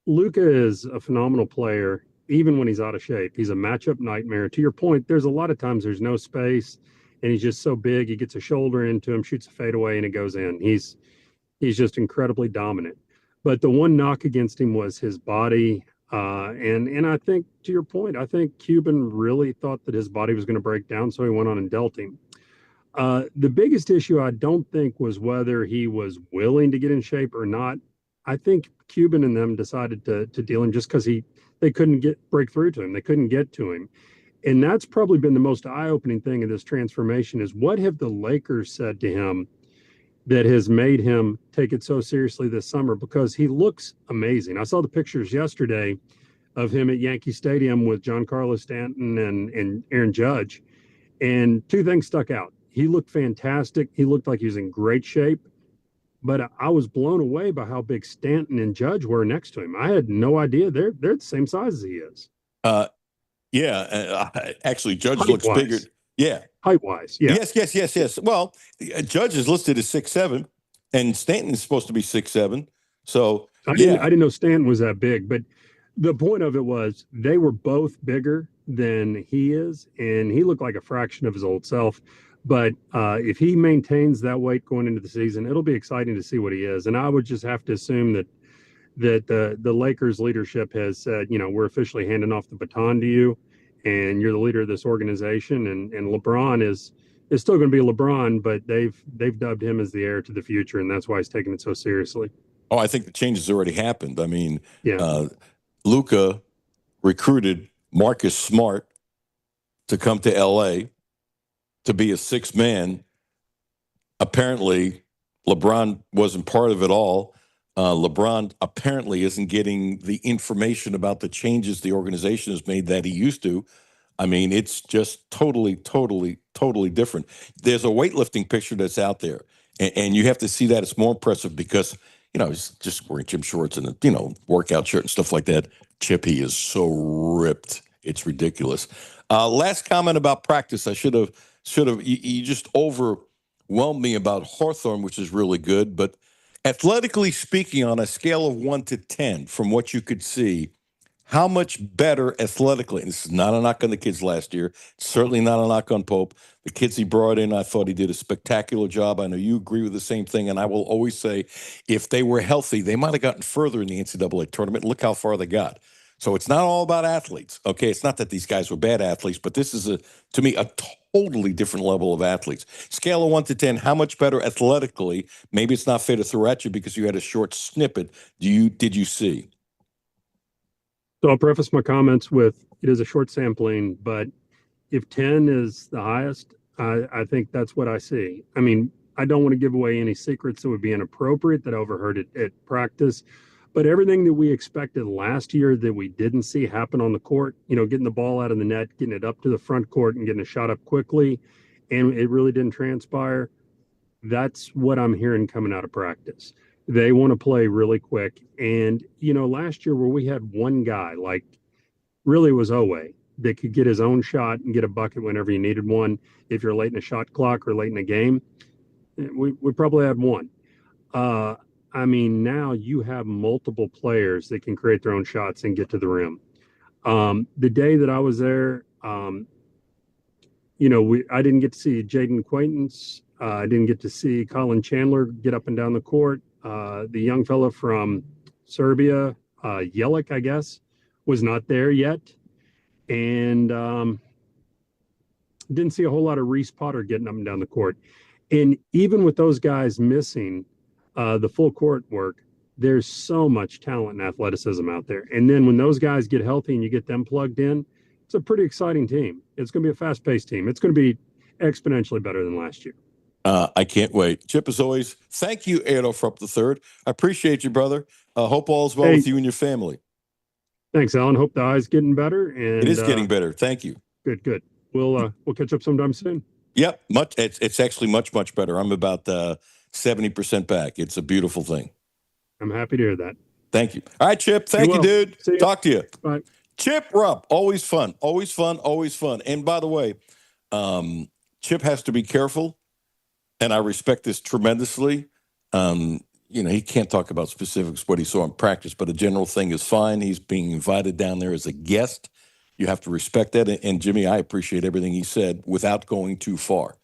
Luka is a phenomenal player. Even when he's out of shape, he's a matchup nightmare. To your point, there's a lot of times there's no space, and he's just so big. He gets a shoulder into him, shoots a fadeaway, and it goes in. He's just incredibly dominant. But the one knock against him was his body. And I think, to your point, I think Cuban really thought that his body was going to break down, so he went on and dealt him. The biggest issue I don't think was whether he was willing to get in shape or not. I think Cuban and them decided to deal him just because they couldn't break through to him. They couldn't get to him. And that's probably been the most eye-opening thing of this transformation is what have the Lakers said to him that has made him take it so seriously this summer? Because he looks amazing. I saw the pictures yesterday of him at Yankee Stadium with Giancarlo Stanton and Aaron Judge. And two things stuck out. He looked fantastic. He looked like he was in great shape. But I was blown away by how big Stanton and Judge were next to him. I had no idea they're the same size as he is. Actually, Judge looks Height-wise. bigger. Yeah. Height-wise, yeah. Yes. Well, Judge is listed as 6'7", and Stanton is supposed to be 6'7". So, I didn't know Stanton was that big, but the point of it was they were both bigger than he is, and he looked like a fraction of his old self. But if he maintains that weight going into the season, it'll be exciting to see what he is. And I would just have to assume that the Lakers leadership has said, we're officially handing off the baton to you, and you're the leader of this organization. And LeBron is still going to be LeBron, but they've dubbed him as the heir to the future, and that's why he's taking it so seriously. Oh, I think the change has already happened. I mean, Yeah. Luka recruited Marcus Smart to come to L.A. to be a sixth man. Apparently, LeBron wasn't part of it all. LeBron apparently isn't getting the information about the changes the organization has made that he used to. I mean, it's just totally different. There's a weightlifting picture that's out there, and you have to see that. It's more impressive because, he's just wearing gym shorts and a, workout shirt and stuff like that. Chip, he is so ripped. It's ridiculous. Last comment about practice. I should have, you just overwhelmed me about Hawthorne, which is really good. But athletically speaking, on a scale of 1 to 10, from what you could see, how much better athletically, and this is not a knock on the kids last year, certainly not a knock on Pope. The kids he brought in, I thought he did a spectacular job. I know you agree with the same thing, and I will always say, if they were healthy, they might have gotten further in the NCAA tournament. Look how far they got. So it's not all about athletes, okay? It's not that these guys were bad athletes, but this is, to me, a totally different level of athletes. Scale of 1 to 10, how much better athletically? Maybe it's not fair to throw at you because you had a short snippet. Did you see? So I'll preface my comments with it is a short sampling, but if 10 is the highest, I think that's what I see. I mean, I don't want to give away any secrets that would be inappropriate that I overheard at practice, but everything that we expected last year that we didn't see happen on the court, getting the ball out of the net, getting it up to the front court and getting a shot up quickly, and it really didn't transpire. That's what I'm hearing coming out of practice. They want to play really quick. And, last year where we had one guy, like really was Owe, that could get his own shot and get a bucket whenever you needed one. If you're late in a shot clock or late in a game, we probably had one. Now you have multiple players that can create their own shots and get to the rim. The day that I was there, I didn't get to see Jaden Acquaintance. I didn't get to see Colin Chandler get up and down the court. The young fella from Serbia, Jelic, I guess, was not there yet. And didn't see a whole lot of Reese Potter getting up and down the court. And even with those guys missing the full court work, there's so much talent and athleticism out there. And then when those guys get healthy and you get them plugged in, it's a pretty exciting team. It's going to be a fast-paced team. It's going to be exponentially better than last year. I can't wait. Chip, as always, thank you, Adolf Rupp III. I appreciate you, brother. Hope all is well with you and your family. Thanks, Alan. Hope the eye's getting better. And it is getting better. Thank you. Good. We'll catch up sometime soon. Yep. It's actually much better. I'm about 70% back. It's a beautiful thing. I'm happy to hear that. Thank you. All right, Chip. Thank you, dude. Talk to you. Bye. Chip Rupp, always fun. And by the way, Chip has to be careful, and I respect this tremendously. He can't talk about specifics, what he saw in practice, but a general thing is fine. He's being invited down there as a guest. You have to respect that. And Jimmy, I appreciate everything he said without going too far.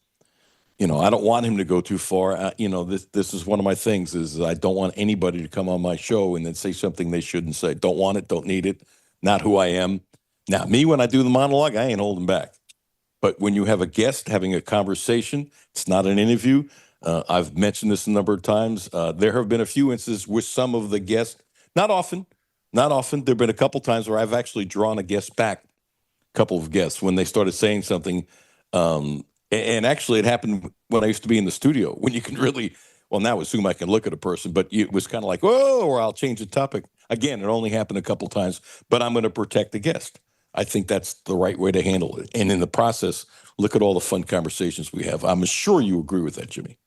I don't want him to go too far. This is one of my things is I don't want anybody to come on my show and then say something they shouldn't say. Don't want it, don't need it, not who I am. Now, me, when I do the monologue, I ain't holding back. But when you have a guest having a conversation, it's not an interview. I've mentioned this a number of times. There have been a few instances with some of the guests, not often. There have been a couple times where I've actually drawn a guest back, a couple of guests, when they started saying something. And actually, it happened when I used to be in the studio, when you can really, well, now with Zoom, I can look at a person, but it was kind of like, whoa, or I'll change the topic. Again, it only happened a couple times, but I'm going to protect the guest. I think that's the right way to handle it. And in the process, look at all the fun conversations we have. I'm sure you agree with that, Jimmy.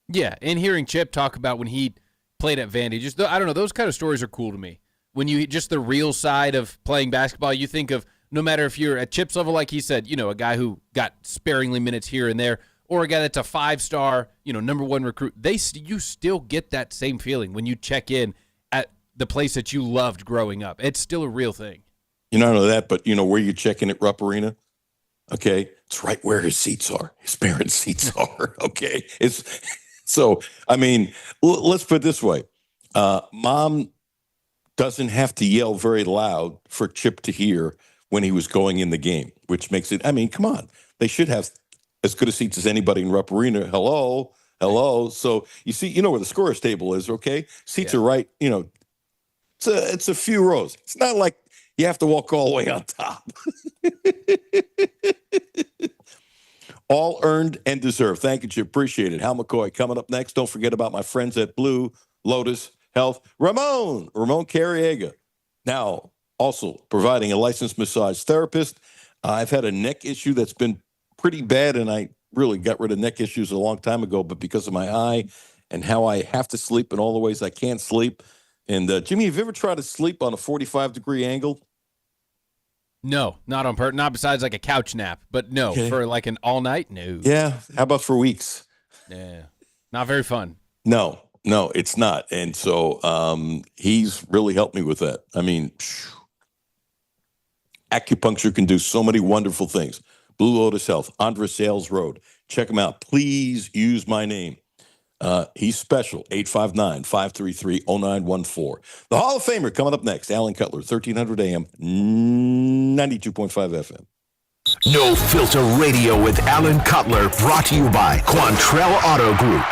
Yeah, and hearing Chip talk about when he played at Vandy, just I don't know, those kind of stories are cool to me. When you just the real side of playing basketball, you think of no matter if you're at Chip's level, like he said, a guy who got sparingly minutes here and there, or a guy that's a 5-star, number one recruit. You still get that same feeling when you check in at the place that you loved growing up. It's still a real thing. Not only that, but where you check in at Rupp Arena. Okay, it's right where his seats are. His parents' seats are. Okay, so. I mean, let's put it this way: Mom doesn't have to yell very loud for Chip to hear when he was going in the game, which makes it. I mean, come on, they should have as good a seats as anybody in Rupp Arena. Hello. So you see, where the scorer's table is. Okay, seats are right. It's a few rows. It's not like you have to walk all the way on top. All earned and deserved. Thank you, Chip. Appreciate it. Hal McCoy coming up next. Don't forget about my friends at Blue Lotus Health. Ramon Carriega. Now, also providing a licensed massage therapist. I've had a neck issue that's been pretty bad, and I really got rid of neck issues a long time ago, but because of my eye and how I have to sleep in all the ways I can't sleep. And Jimmy, have you ever tried to sleep on a 45-degree angle? No, not on purpose. Not besides like a couch nap, but no, Okay. For like an all night, no. Yeah. How about for weeks? Yeah, not very fun. No, it's not. And so he's really helped me with that. I mean, acupuncture can do so many wonderful things. Blue Lotus Health, Andres Sales Road. Check him out. Please use my name. He's special, 859-533-0914. The Hall of Famer coming up next, Alan Cutler, 1300 AM, 92.5 FM. No Filter Radio with Alan Cutler, brought to you by Quantrell Auto Group.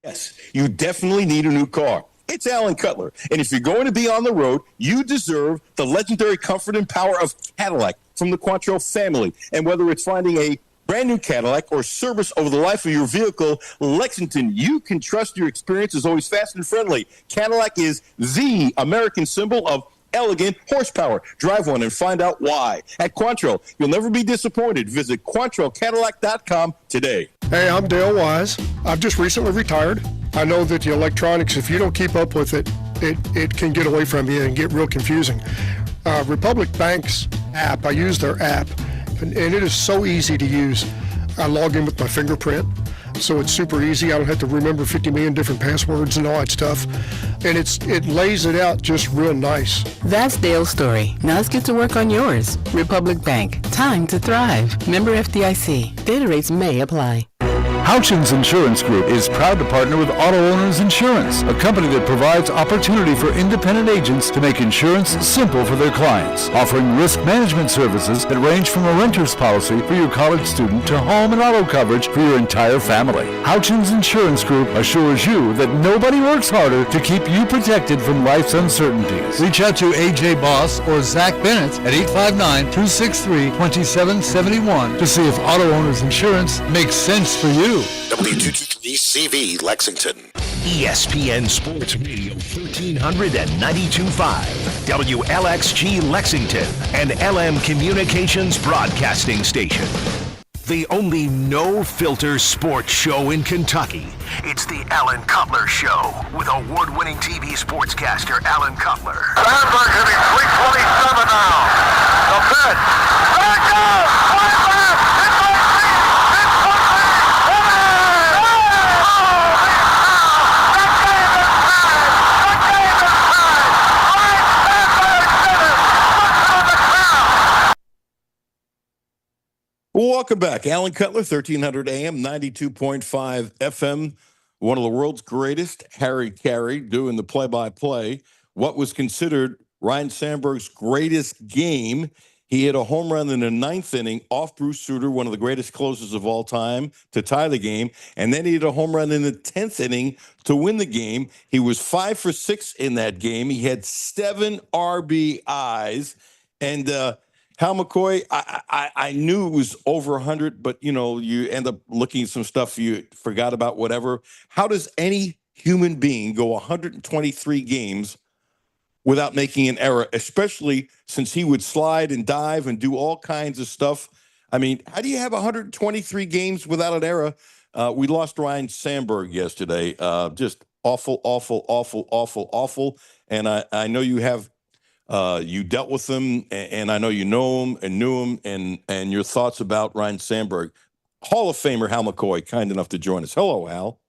Yes, you definitely need a new car. It's Alan Cutler. And if you're going to be on the road, you deserve the legendary comfort and power of Cadillac from the Quantrell family. And whether it's finding a brand new Cadillac or service over the life of your vehicle, Lexington, you can trust your experience is always fast and friendly. Cadillac is the American symbol of elegant horsepower. Drive one and find out why. At Quantrell, you'll never be disappointed. Visit QuantrellCadillac.com today. Hey, I'm Dale Wise. I've just recently retired. I know that the electronics, if you don't keep up with it, it can get away from you and get real confusing. Republic Bank's app, I use their app, and it is so easy to use. I log in with my fingerprint, so it's super easy. I don't have to remember 50 million different passwords and all that stuff. And it lays it out just real nice. That's Dale's story. Now let's get to work on yours. Republic Bank. Time to thrive. Member FDIC. Data rates may apply. Houchins Insurance Group is proud to partner with Auto Owners Insurance, a company that provides opportunity for independent agents to make insurance simple for their clients, offering risk management services that range from a renter's policy for your college student to home and auto coverage for your entire family. Houchins Insurance Group assures you that nobody works harder to keep you protected from life's uncertainties. Reach out to AJ Boss or Zach Bennett at 859-263-2771 to see if Auto Owners Insurance makes sense for you. W223CV Lexington. ESPN Sports Radio 1392.5. WLXG Lexington and LM Communications Broadcasting Station. the only no-filter sports show in Kentucky. It's the Alan Cutler Show with award-winning TV sportscaster Alan Cutler. Sandberg hitting 327 now. The pitch. Let it go! Way back! It might be! It could be! It is! Holy cow! The game is tied! The game is tied! Ryan Sandberg did it! Look for the crowd! Welcome back. Alan Cutler, 1300 AM, 92.5 FM. One of the world's greatest, Harry Carey, doing the play-by-play. What was considered Ryan Sandberg's greatest game. He hit a home run in the ninth inning off Bruce Sutter, one of the greatest closers of all time, to tie the game. And then he hit a home run in the 10th inning to win the game. He was 5 for 6 in that game. He had 7 RBIs. And Hal McCoy, I knew it was over 100, but, you know, you end up looking at some stuff you forgot about, whatever. How does any human being go 123 games without making an error, especially since he would slide and dive and do all kinds of stuff? I mean, how do you have 123 games without an error? We lost Ryan Sandberg yesterday. Just awful, awful, awful, awful, awful. And I know you have you dealt with him, and I know you know him and knew him, and your thoughts about Ryan Sandberg. Hall of Famer Hal McCoy, kind enough to join us. Hello, Hal.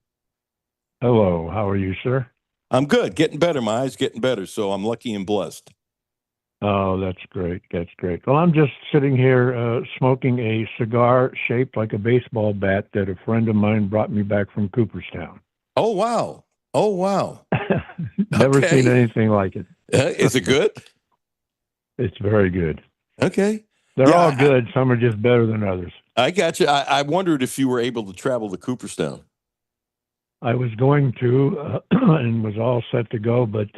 Hello. How are you, sir? I'm good. Getting better. My eyes getting better, so I'm lucky and blessed. Oh, that's great. That's great. Well, I'm just sitting here smoking a cigar shaped like a baseball bat that a friend of mine brought me back from Cooperstown. Oh, wow. Oh, wow. Never seen anything like it. Is it good? It's very good. Okay. They're all good. Some are just better than others. I got you. I wondered if you were able to travel to Cooperstown. I was going to and was all set to go, but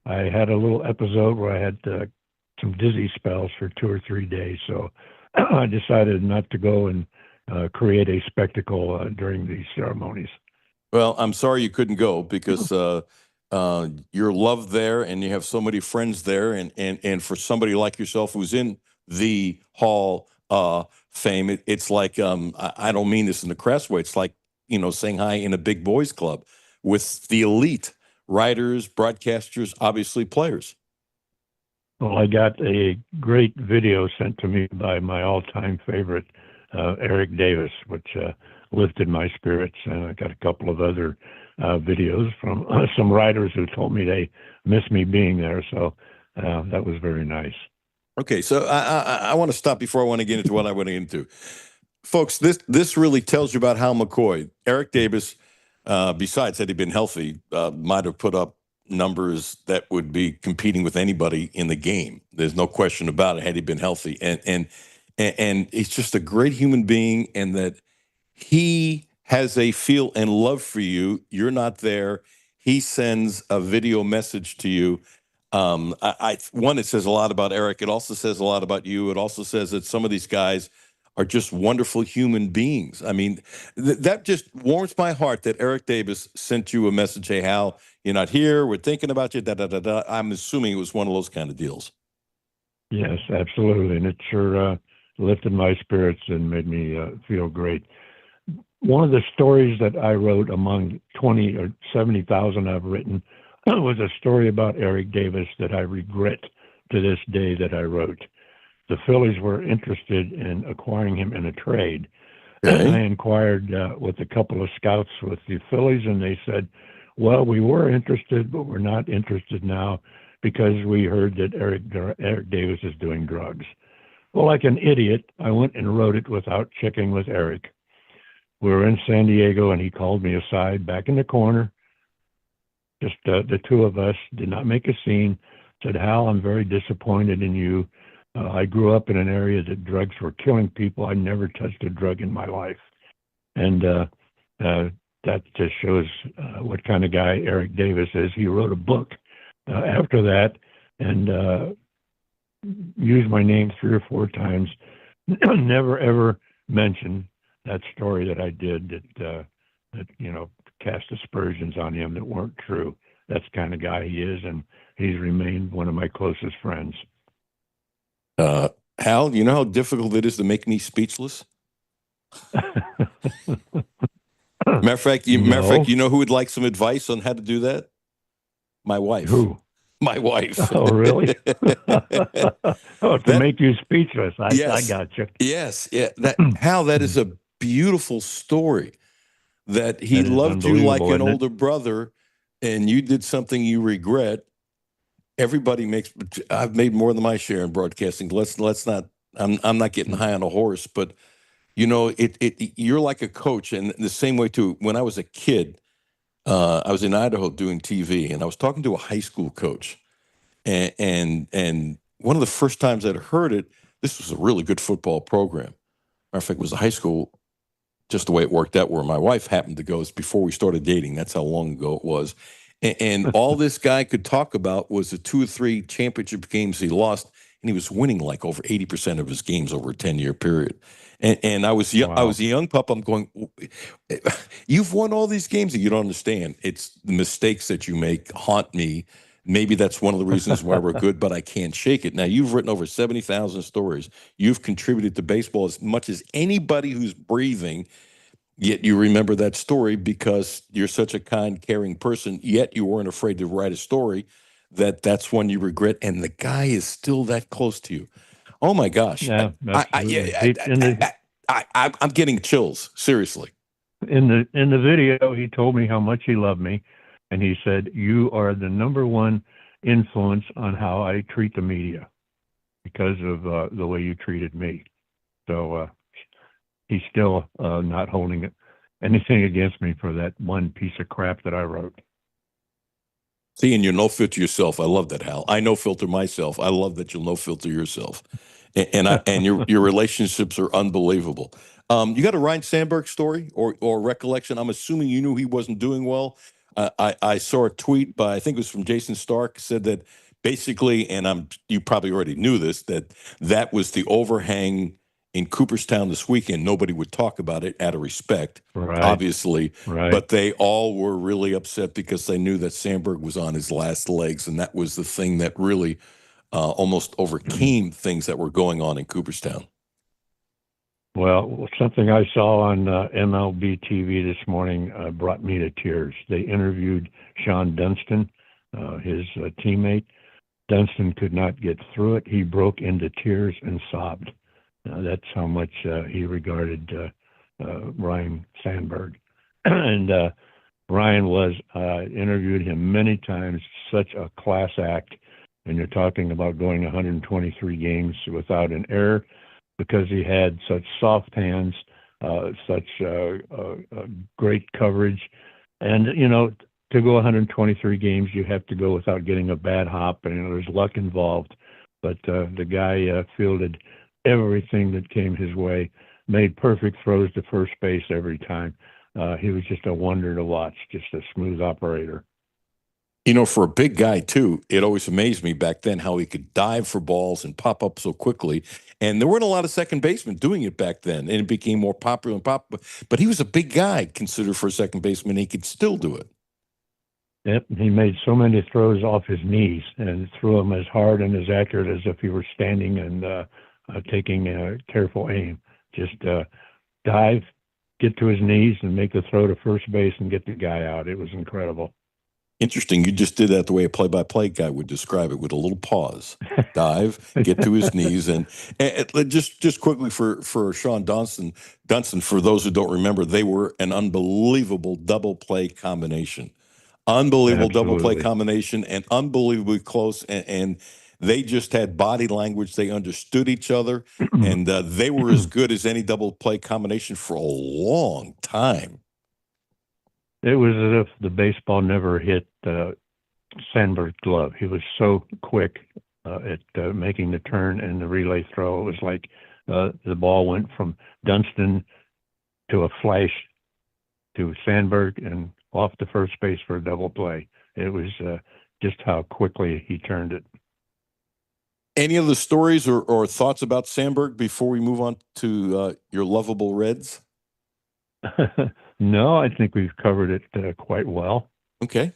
I had a little episode where I had some dizzy spells for 2 or 3 days. So I decided not to go and create a spectacle during these ceremonies. Well, I'm sorry you couldn't go because you're loved there and you have so many friends there. And for somebody like yourself who's in the Hall of Fame, it's like, I don't mean this in a crass way. It's like, you know, saying hi in a big boys club with the elite writers, broadcasters, obviously players. Well, I got a great video sent to me by my all-time favorite, Eric Davis, which lifted my spirits. And I got a couple of other videos from some writers who told me they miss me being there. So that was very nice. Okay, so I want to stop before I want to get into what I want to get into. Folks, this really tells you about Hal McCoy. Eric Davis, besides had he been healthy, might have put up numbers that would be competing with anybody in the game. There's no question about it had he been healthy. And he's just a great human being, and that he has a feel and love for you. You're not there. He sends a video message to you. One, it says a lot about Eric. It also says a lot about you. It also says that some of these guys are just wonderful human beings. I mean, that just warms my heart that Eric Davis sent you a message. Hey, Hal, you're not here. We're thinking about you. Da, da, da, da. I'm assuming it was one of those kind of deals. Yes, absolutely. And it sure lifted my spirits and made me feel great. One of the stories that I wrote among 20 or 70,000 I've written was a story about Eric Davis that I regret to this day that I wrote. The Phillies were interested in acquiring him in a trade. Okay. I inquired with a couple of scouts with the Phillies, and they said, well, we were interested, but we're not interested now because we heard that Eric Davis is doing drugs. Well, like an idiot, I went and wrote it without checking with Eric. We were in San Diego, and he called me aside back in the corner. Just the two of us, did not make a scene, said, Hal, I'm very disappointed in you. I grew up in an area that drugs were killing people. I never touched a drug in my life. And that just shows what kind of guy Eric Davis is. He wrote a book after that and used my name 3 or 4 times. Never, ever mentioned that story that I did that you know, cast aspersions on him that weren't true. That's the kind of guy he is, and he's remained one of my closest friends. Hal, you know how difficult it is to make me speechless? Matter of fact, No. you know who would like some advice on how to do that? My wife. Who? My wife. Oh, really? Oh, to make you speechless. I Yes. got you. Yes. Yeah. That is a beautiful story. That he That is loved you like unbelievable, an isn't it? older brother, and you did something you regret. Everybody makes. I've made more than my share in broadcasting. Let's not. I'm not getting high on a horse, but you're like a coach, and the same way too. When I was a kid, I was in Idaho doing TV, and I was talking to a high school coach, and one of the first times I'd heard it, this was a really good football program. Matter of fact, it was a high school, just the way it worked out, where my wife happened to go. It's before we started dating. That's how long ago it was. And all this guy could talk about was the 2 or 3 championship games he lost, and he was winning like over 80% of his games over a 10-year period. And I was young, I Wow. was a young pup. I'm going, you've won all these games, and you don't understand. It's the mistakes that you make haunt me. Maybe that's one of the reasons why we're good, but I can't shake it. Now, you've written over 70,000 stories. You've contributed to baseball as much as anybody who's breathing, yet you remember that story because you're such a kind, caring person, yet you weren't afraid to write a story that's one you regret, and the guy is still that close to you. Oh, my gosh. Yeah, absolutely. I'm getting chills, seriously. In the video, he told me how much he loved me, and he said, "You are the number one influence on how I treat the media because of the way you treated me." So he's still not holding anything against me for that one piece of crap that I wrote. See, and you no filter yourself. I love that, Hal. I no filter myself. I love that you'll no filter yourself, and your relationships are unbelievable. You got a Ryan Sandberg story or recollection? I'm assuming you knew he wasn't doing well. I saw a tweet by, I think it was from Jason Stark, said that basically, and you probably already knew this, that was the overhang in Cooperstown this weekend. Nobody would talk about it out of respect, Right. obviously, Right. but they all were really upset because they knew that Sandberg was on his last legs, and that was the thing that really almost overcame things that were going on in Cooperstown. Well, something I saw on MLB TV this morning brought me to tears. They interviewed Sean Dunston, his teammate. Dunston could not get through it. He broke into tears and sobbed. That's how much he regarded Ryan Sandberg. And Ryan was, interviewed him many times, such a class act. And you're talking about going 123 games without an error, because he had such soft hands, such great coverage. And, to go 123 games, you have to go without getting a bad hop, and there's luck involved. But the guy fielded everything that came his way, made perfect throws to first base every time. He was just a wonder to watch, just a smooth operator. For a big guy, too, it always amazed me back then how he could dive for balls and pop up so quickly. And there weren't a lot of second basemen doing it back then, and it became more popular and popular. But he was a big guy considered for a second baseman. He could still do it. Yep, he made so many throws off his knees and threw them as hard and as accurate as if he were standing and taking a careful aim. Just dive, get to his knees, and make the throw to first base and get the guy out. It was incredible. Interesting. You just did that the way a play-by-play guy would describe it, with a little pause, dive, get to his knees, and just quickly for Sean Dunston, for those who don't remember, they were an unbelievable double play combination, double play combination, and unbelievably close, and they just had body language. They understood each other, and they were as good as any double play combination for a long time. It was as if the baseball never hit Sandberg's glove. He was so quick at making the turn and the relay throw. It was like the ball went from Dunston to a flash to Sandberg and off to first base for a double play. It was just how quickly he turned it. Any other stories or thoughts about Sandberg before we move on to your lovable Reds? No, I think we've covered it quite well. Okay.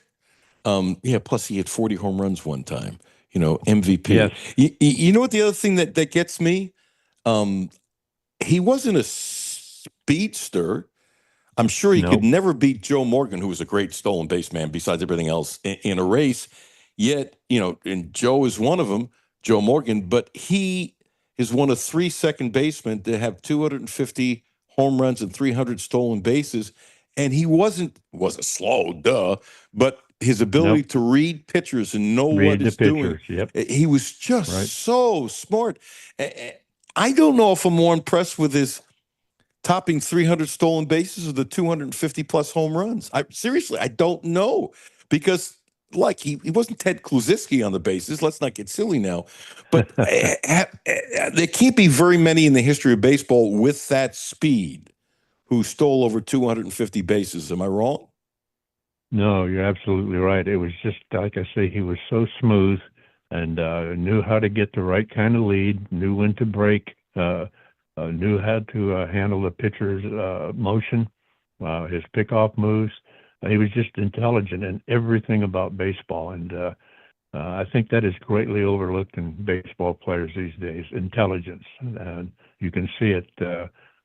Plus he hit 40 home runs one time, MVP. Yes. You know what the other thing that gets me? He wasn't a speedster. I'm sure he could never beat Joe Morgan, who was a great stolen base man besides everything else in a race. Yet, and Joe is one of them, Joe Morgan, but he is one of 3 second basemen to have 250 home runs and 300 stolen bases. And he wasn't slow, duh, but his ability to read pitchers and know what he's doing. Yep. He was just so smart. I don't know if I'm more impressed with his topping 300 stolen bases or the 250 plus home runs. Seriously, I don't know, because he wasn't Ted Kluszewski on the bases. Let's not get silly now. But there can't be very many in the history of baseball with that speed who stole over 250 bases. Am I wrong? No, you're absolutely right. It was just, like I say, he was so smooth and knew how to get the right kind of lead, knew when to break, knew how to handle the pitcher's motion, his pickoff moves. He was just intelligent in everything about baseball, and I think that is greatly overlooked in baseball players these days. Intelligence, and you can see it.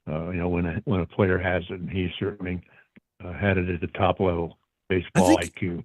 When a player has it, and he certainly had it at the top level. Baseball IQ.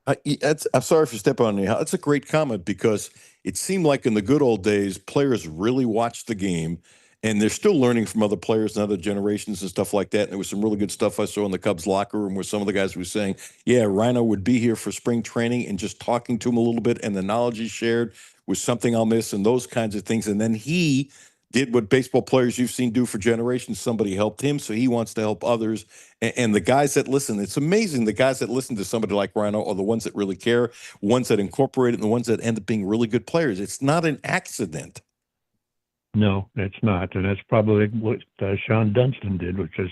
I'm sorry for stepping on you. That's a great comment, because it seemed like in the good old days, players really watched the game, and they're still learning from other players and other generations and stuff like that. And there was some really good stuff I saw in the Cubs locker room where some of the guys were saying, yeah, Rhino would be here for spring training, and just talking to him a little bit, and the knowledge he shared was something I'll miss, and those kinds of things. And then he did what baseball players you've seen do for generations. Somebody helped him, so he wants to help others. And the guys that listen, it's amazing. The guys that listen to somebody like Rhino are the ones that really care, ones that incorporate it, and the ones that end up being really good players. It's not an accident. No, it's not. And that's probably what Sean Dunston did, which is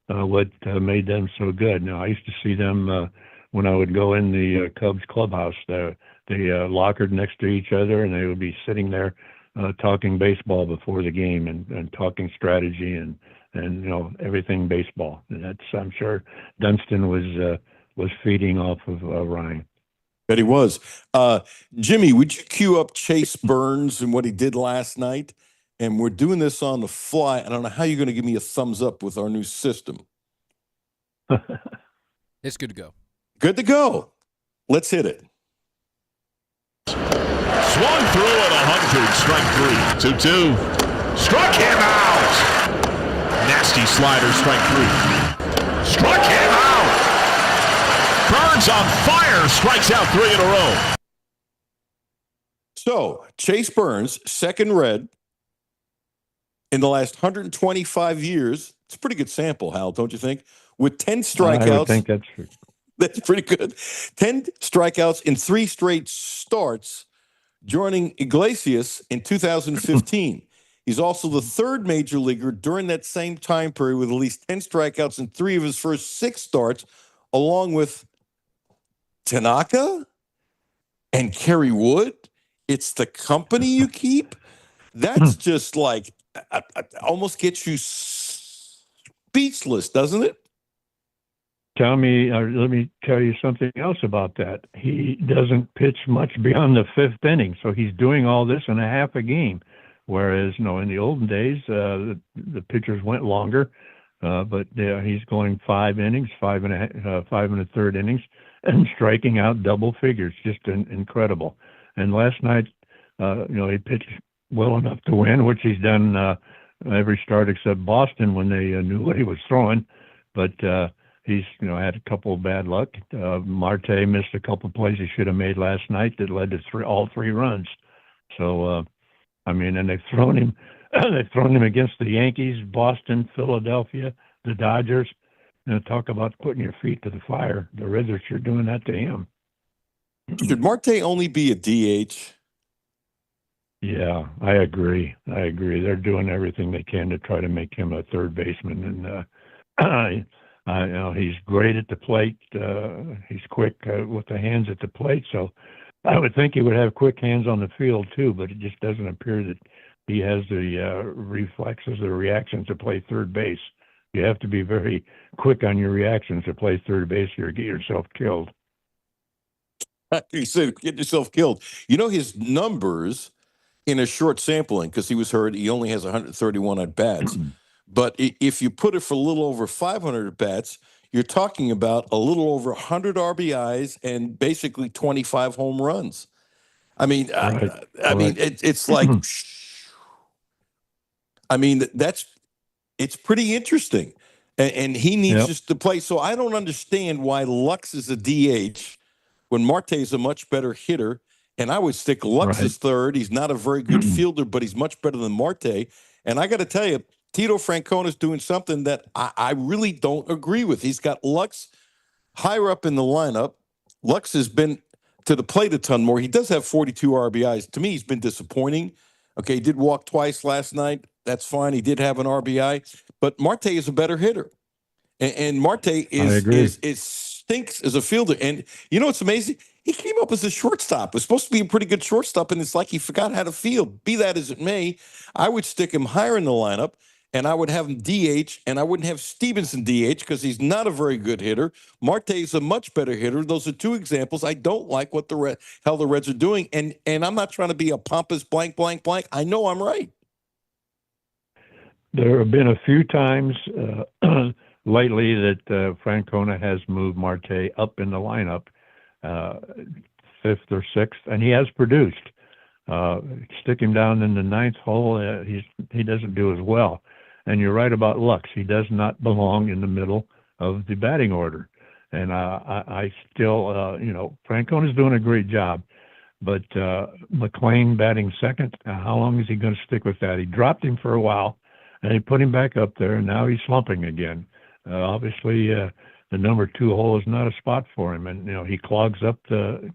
what made them so good. Now, I used to see them when I would go in the Cubs clubhouse. They lockered next to each other, and they would be sitting there talking baseball before the game, and talking strategy and everything baseball. And that's, I'm sure Dunston was feeding off of Ryan. Bet he was. Jimmy, would you cue up Chase Burns and what he did last night? And we're doing this on the fly. I don't know how you're going to give me a thumbs up with our new system. It's good to go. Good to go. Let's hit it. Swung through at 100, strike 3. 2-2. Struck him out. Nasty slider, strike 3. Struck him out. Burns on fire, strikes out 3 in a row. So, Chase Burns, second red in the last 125 years. It's a pretty good sample, Hal, don't you think? With 10 strikeouts. I would think that's true. That's pretty good. 10 strikeouts in 3 straight starts, joining Iglesias in 2015. He's also the third major leaguer during that same time period with at least 10 strikeouts in 3 of his first 6 starts, along with Tanaka and Kerry Wood. It's the company you keep. That's just like almost gets you speechless, doesn't it? Let me tell you something else about that. He doesn't pitch much beyond the 5th inning, so he's doing all this in a half a game. Whereas, in the olden days, the pitchers went longer, but he's going 5 innings, 5 and a third innings, and striking out double figures. Just incredible. And last night, he pitched well enough to win, which he's done every start except Boston when they knew what he was throwing. But he's had a couple of bad luck. Marte missed a couple of plays he should have made last night that led to all 3 runs. So and they've thrown him against the Yankees, Boston, Philadelphia, the Dodgers. Talk about putting your feet to the fire. The Reds are sure doing that to him. Should Marte only be a DH? Yeah, I agree. They're doing everything they can to try to make him a third baseman, and he's great at the plate. He's quick with the hands at the plate, so I would think he would have quick hands on the field too. But it just doesn't appear that he has the reflexes or reactions to play third base. You have to be very quick on your reactions to play third base, or get yourself killed. You said get yourself killed. His numbers in a short sampling, because he was hurt, he only has 131 at bats. But if you put it for a little over 500 at bats, you're talking about a little over 100 RBIs and basically 25 home runs. I mean, Right. I mean, Correct. it's like, I mean, it's pretty interesting, and he needs Yep. just to play. So I don't understand why Lux is a DH when Marte is a much better hitter. And I would stick Lux Right. as third. He's not a very good fielder, but he's much better than Marte. And I got to tell you, Tito Francona is doing something that I really don't agree with. He's got Lux higher up in the lineup. Lux has been to the plate a ton more. He does have 42 RBIs. To me, he's been disappointing. Okay, he did walk twice last night. That's fine. He did have an RBI, but Marte is a better hitter, and Marte I is agree. stinks as a fielder. And you know what's amazing? He came up as a shortstop. It was supposed to be a pretty good shortstop, and it's like he forgot how to field. Be that as it may, I would stick him higher in the lineup, and I would have him DH, and I wouldn't have Stevenson DH because he's not a very good hitter. Marte is a much better hitter. Those are two examples. I don't like what the hell the Reds are doing, and I'm not trying to be a pompous blank, blank, blank. I know I'm right. There have been a few times lately that Francona has moved Marte up in the lineup, fifth or sixth, and he has produced. Stick him down in the ninth hole, he doesn't do as well. And you're right about Lux. He does not belong in the middle of the batting order. And I still, Francona's doing a great job. But McLean batting second, how long is he going to stick with that? He dropped him for a while, and he put him back up there, and now he's slumping again. Obviously, the number 2 hole is not a spot for him, and he clogs up the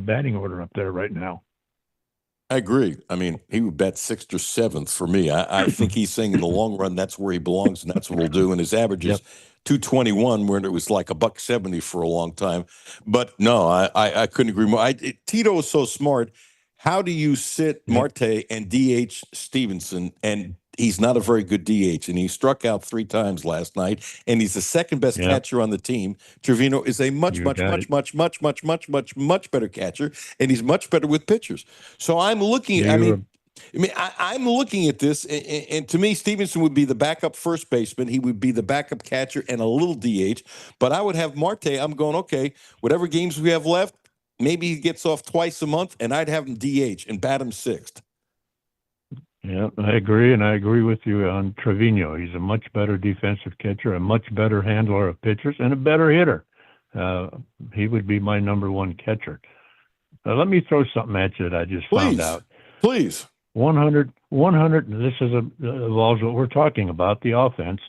batting order up there right now. I agree. I mean, he would bet 6th or 7th for me. I think he's saying in the long run that's where he belongs, and that's what he'll do. And his average is 221, where it was like $170 for a long time. But no, I couldn't agree more. Tito is so smart. How do you sit Marte and DH Stevenson? And he's not a very good DH, and he struck out 3 times last night, and he's the second best catcher on the team. Trevino is a much better catcher, and he's much better with pitchers. So I'm looking. I'm looking at this, and to me, Stevenson would be the backup first baseman. He would be the backup catcher and a little DH. But I would have Marte. I'm going, okay, whatever games we have left, maybe he gets off twice a month, and I'd have him DH and bat him 6th. Yeah, I agree, and I agree with you on Trevino. He's a much better defensive catcher, a much better handler of pitchers, and a better hitter. He would be my number 1 catcher. Let me throw something at you that I just found out. Please. 100, this involves what we're talking about, the offense.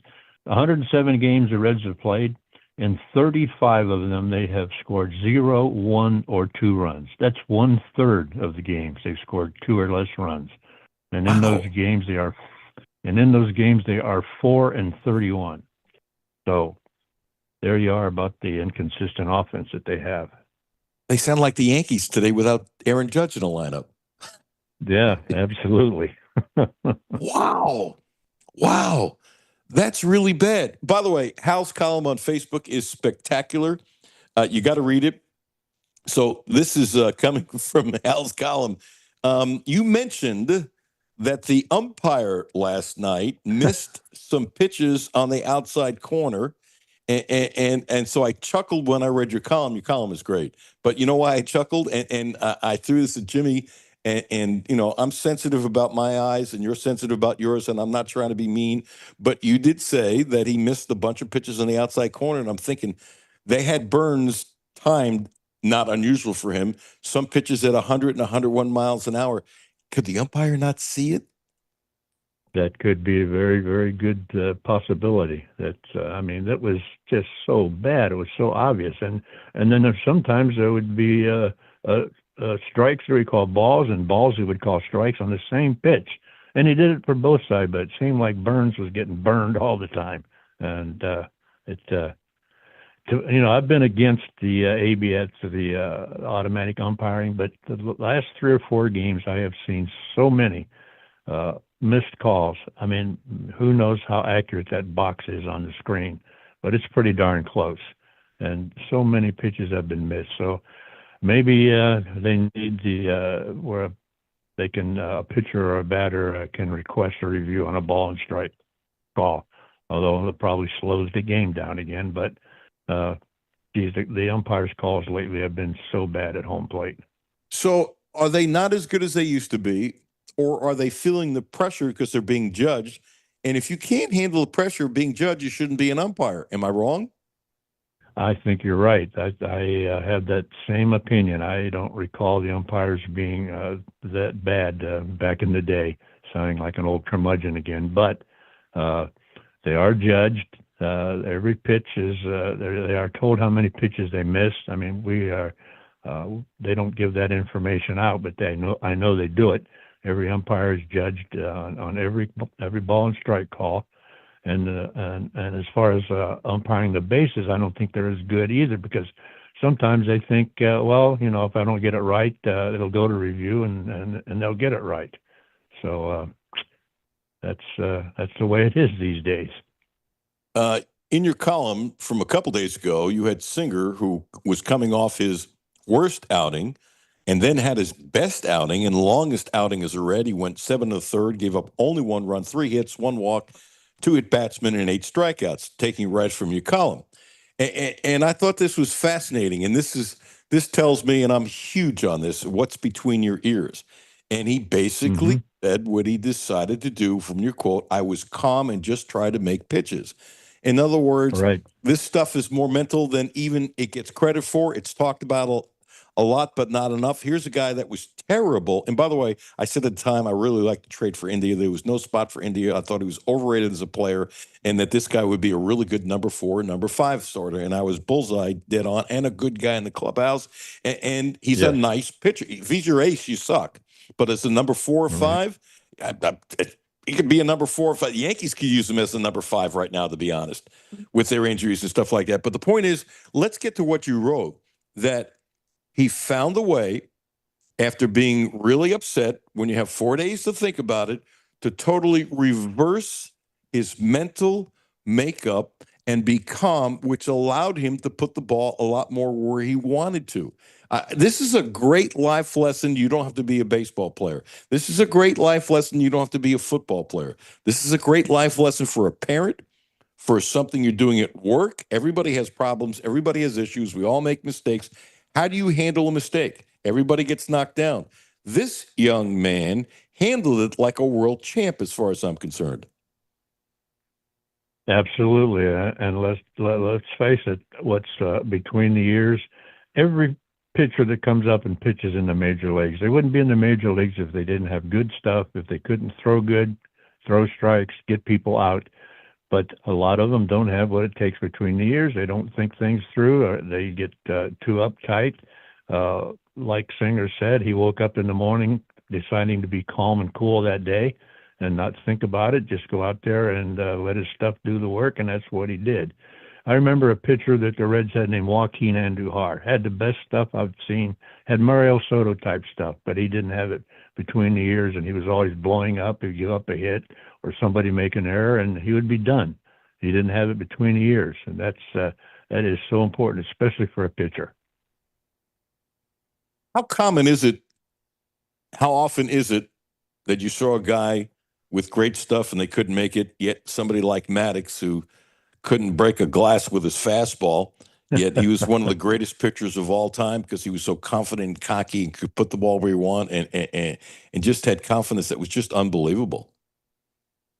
107 games the Reds have played. In 35 of them, they have scored 0, 1, or 2 runs. That's 1/3 of the games they've scored 2 or less runs. And in those games, they are 4-31. So there you are about the inconsistent offense that they have. They sound like the Yankees today without Aaron Judge in the lineup. Yeah, absolutely. Wow. That's really bad. By the way, Hal's column on Facebook is spectacular. You got to read it. So this is coming from Hal's column. You mentioned that the umpire last night missed some pitches on the outside corner. And so I chuckled when I read your column. Your column is great. But you know why I chuckled? And I threw this at Jimmy. And I'm sensitive about my eyes, and you're sensitive about yours, and I'm not trying to be mean. But you did say that he missed a bunch of pitches on the outside corner, and I'm thinking they had Burns timed, not unusual for him, some pitches at 100 and 101 miles an hour. Could the umpire not see it? That could be a very, very good possibility. That was just so bad. It was so obvious. And then sometimes there would be strikes that we call balls, and balls he would call strikes on the same pitch. And he did it for both sides, but it seemed like Burns was getting burned all the time. And I've been against the ABS, the automatic umpiring, but the last 3 or 4 games I have seen so many missed calls. I mean, who knows how accurate that box is on the screen, but it's pretty darn close. And so many pitches have been missed. So maybe they need where they can, a pitcher or a batter can request a review on a ball and strike call. although it probably slows the game down again. But geez, the umpires' calls lately have been so bad at home plate. So are they not as good as they used to be, or are they feeling the pressure because they're being judged? And if you can't handle the pressure of being judged, you shouldn't be an umpire. Am I wrong? I think you're right. I have that same opinion. I don't recall the umpires being that bad back in the day, sounding like an old curmudgeon again. But they are judged. Every pitch is. They are told how many pitches they missed. I mean, we are. They don't give that information out, but they know. I know they do it. Every umpire is judged on every ball and strike call. And as far as umpiring the bases, I don't think they're as good either, because sometimes they think, well, if I don't get it right, it'll go to review and they'll get it right. So that's the way it is these days. In your column from a couple days ago, you had Singer, who was coming off his worst outing and then had his best outing and longest outing as a Red. He went 7 1/3, gave up only 1 run, 3 hits, 1 walk, 2 at-batsmen, and 8 strikeouts, taking right from your column. And I thought this was fascinating. And this tells me, and I'm huge on this, what's between your ears. And he basically said what he decided to do from your quote, I was calm and just tried to make pitches. In other words, this stuff is more mental than even it gets credit for. It's talked about a lot, but not enough. Here's a guy that was terrible. And by the way, I said at the time I really liked to trade for India. There was no spot for India. I thought he was overrated as a player, and that this guy would be a really good number 4, number 5 starter. And I was bullseye dead on, and a good guy in the clubhouse. And he's a nice pitcher. If he's your ace, you suck. But as a number 4 or 5, he could be a number 4 or 5. The Yankees could use him as a number 5 right now, to be honest, with their injuries and stuff like that. But the point is, let's get to what you wrote, that he found a way, after being really upset, when you have 4 days to think about it, to totally reverse his mental makeup and be calm, which allowed him to put the ball a lot more where he wanted to. This is a great life lesson. You don't have to be a baseball player. This is a great life lesson. You don't have to be a football player. This is a great life lesson for a parent, for something you're doing at work. Everybody has problems. Everybody has issues. We all make mistakes. How do you handle a mistake? Everybody gets knocked down. This young man handled it like a world champ, as far as I'm concerned. Absolutely, and let's face it. What's between the ears? Every pitcher that comes up and pitches in the major leagues, they wouldn't be in the major leagues if they didn't have good stuff. If they couldn't throw good, throw strikes, get people out. But a lot of them don't have what it takes between the ears. They don't think things through. Or they get too uptight. Like Singer said, he woke up in the morning deciding to be calm and cool that day and not think about it, just go out there and let his stuff do the work, and that's what he did. I remember a pitcher that the Reds had named Joaquin Andujar. Had the best stuff I've seen, had Mario Soto type stuff, but he didn't have it between the ears, and he was always blowing up. He'd give up a hit or somebody make an error, and he would be done. He didn't have it between the ears, and that is so important, especially for a pitcher. How common is it, how often is it that you saw a guy with great stuff and they couldn't make it, yet somebody like Maddox, who couldn't break a glass with his fastball, yet he was one of the greatest pitchers of all time because he was so confident and cocky and could put the ball where he want and just had confidence that was just unbelievable.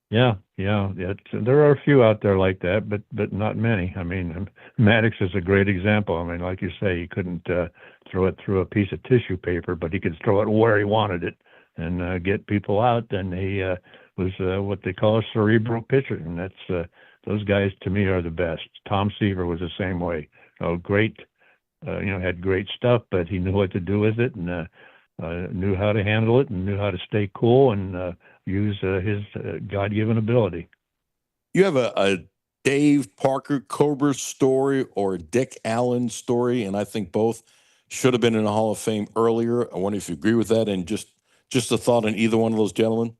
Yeah. There are a few out there like that, but not many. I mean, Maddox is a great example. I mean, like you say, he couldn't throw it through a piece of tissue paper, but he could throw it where he wanted it and get people out. And he was what they call a cerebral pitcher, and that's those guys to me are the best. Tom Seaver was the same way. Great, had great stuff, but he knew what to do with it and knew how to handle it and knew how to stay cool and use his God-given ability. You have a Dave Parker Cobra story or a Dick Allen story, and I think both should have been in the Hall of Fame earlier. I wonder if you agree with that, and just a thought on either one of those gentlemen.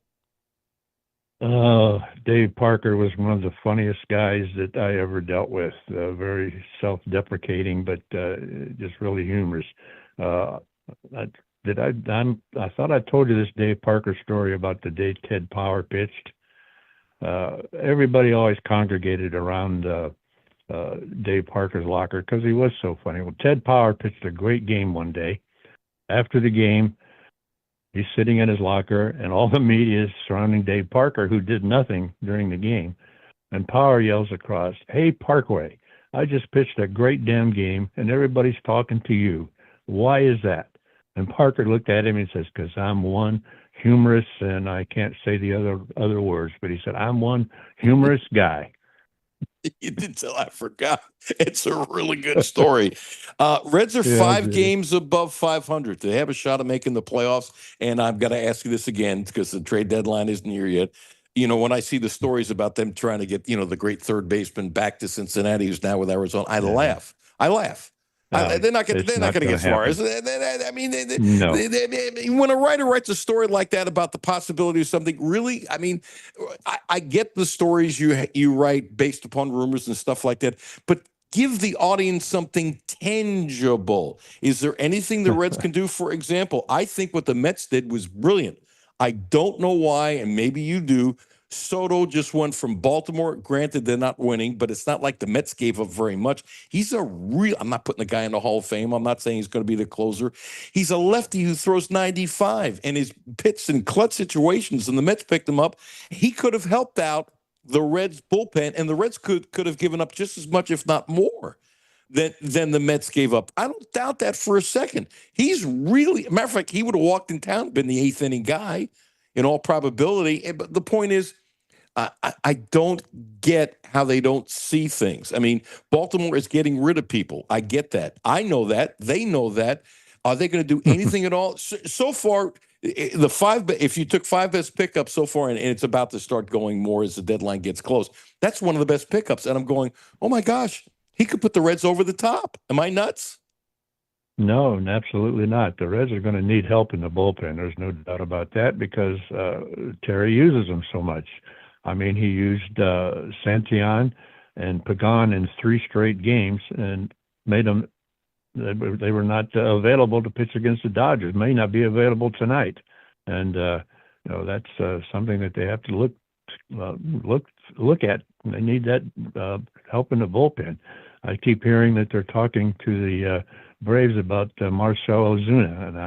Dave Parker was one of the funniest guys that I ever dealt with. Very self-deprecating, but just really humorous. I thought I told you this Dave Parker story about the day Ted Power pitched. everybody always congregated around Dave Parker's locker because he was so funny. Well, Ted Power pitched a great game one day. After the game, he's sitting in his locker, and all the media is surrounding Dave Parker, who did nothing during the game. And Power yells across, "Hey, Parkway, I just pitched a great damn game, and everybody's talking to you. Why is that?" And Parker looked at him and says, "Because I'm one humorous," and I can't say the other words, but he said, "I'm one humorous guy." You did tell I forgot. It's a really good story. Reds are Yeah, 5 games above 500. They have a shot at making the playoffs. And I've got to ask you this again because the trade deadline isn't here yet. You know, when I see the stories about them trying to get, the great third baseman back to Cincinnati, who's now with Arizona, I laugh. They're not going to get Suarez. I mean, No. when a writer writes a story like that about the possibility of something, really, I mean, I get the stories you write based upon rumors and stuff like that, but give the audience something tangible. Is there anything the Reds can do? For example, I think what the Mets did was brilliant. I don't know why, and maybe you do. Soto just went from Baltimore. Granted, they're not winning, but it's not like the Mets gave up very much. He's I'm not putting the guy in the Hall of Fame. I'm not saying he's going to be the closer. He's a lefty who throws 95 and is pitched in clutch situations, and the Mets picked him up. He could have helped out the Reds bullpen, and the Reds could have given up just as much, if not more, than the Mets gave up. I don't doubt that for a second. He's really, matter of fact, he would have walked in town, been the 8th inning guy in all probability. But the point is, I don't get how they don't see things. I mean, Baltimore is getting rid of people. I get that. I know that. They know that. Are they going to do anything at all? So far, if you took 5 best pickups so far, and it's about to start going more as the deadline gets close, that's one of the best pickups. And I'm going, oh my gosh, he could put the Reds over the top. Am I nuts? No, absolutely not. The Reds are going to need help in the bullpen. There's no doubt about that because Terry uses them so much. I mean, he used Santillan and Pagan in 3 straight games and made them. They were not available to pitch against the Dodgers. May not be available tonight, and that's something that they have to look at. They need that help in the bullpen. I keep hearing that they're talking to the Braves about Marcell Ozuna, and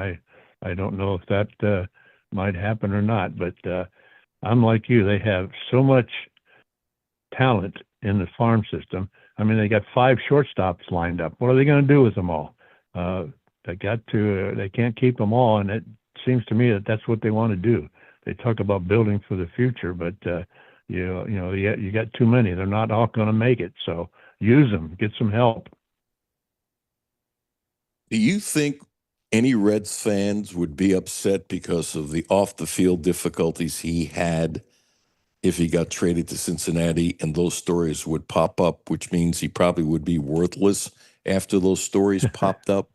I don't know if that might happen or not. But I'm like you; they have so much talent in the farm system. I mean, they got 5 shortstops lined up. What are they going to do with them all? They can't keep them all, and it seems to me that that's what they want to do. They talk about building for the future, but you got too many. They're not all going to make it. So use them, get some help. Do you think any Reds fans would be upset because of the off the field difficulties he had if he got traded to Cincinnati, and those stories would pop up, which means he probably would be worthless after those stories popped up?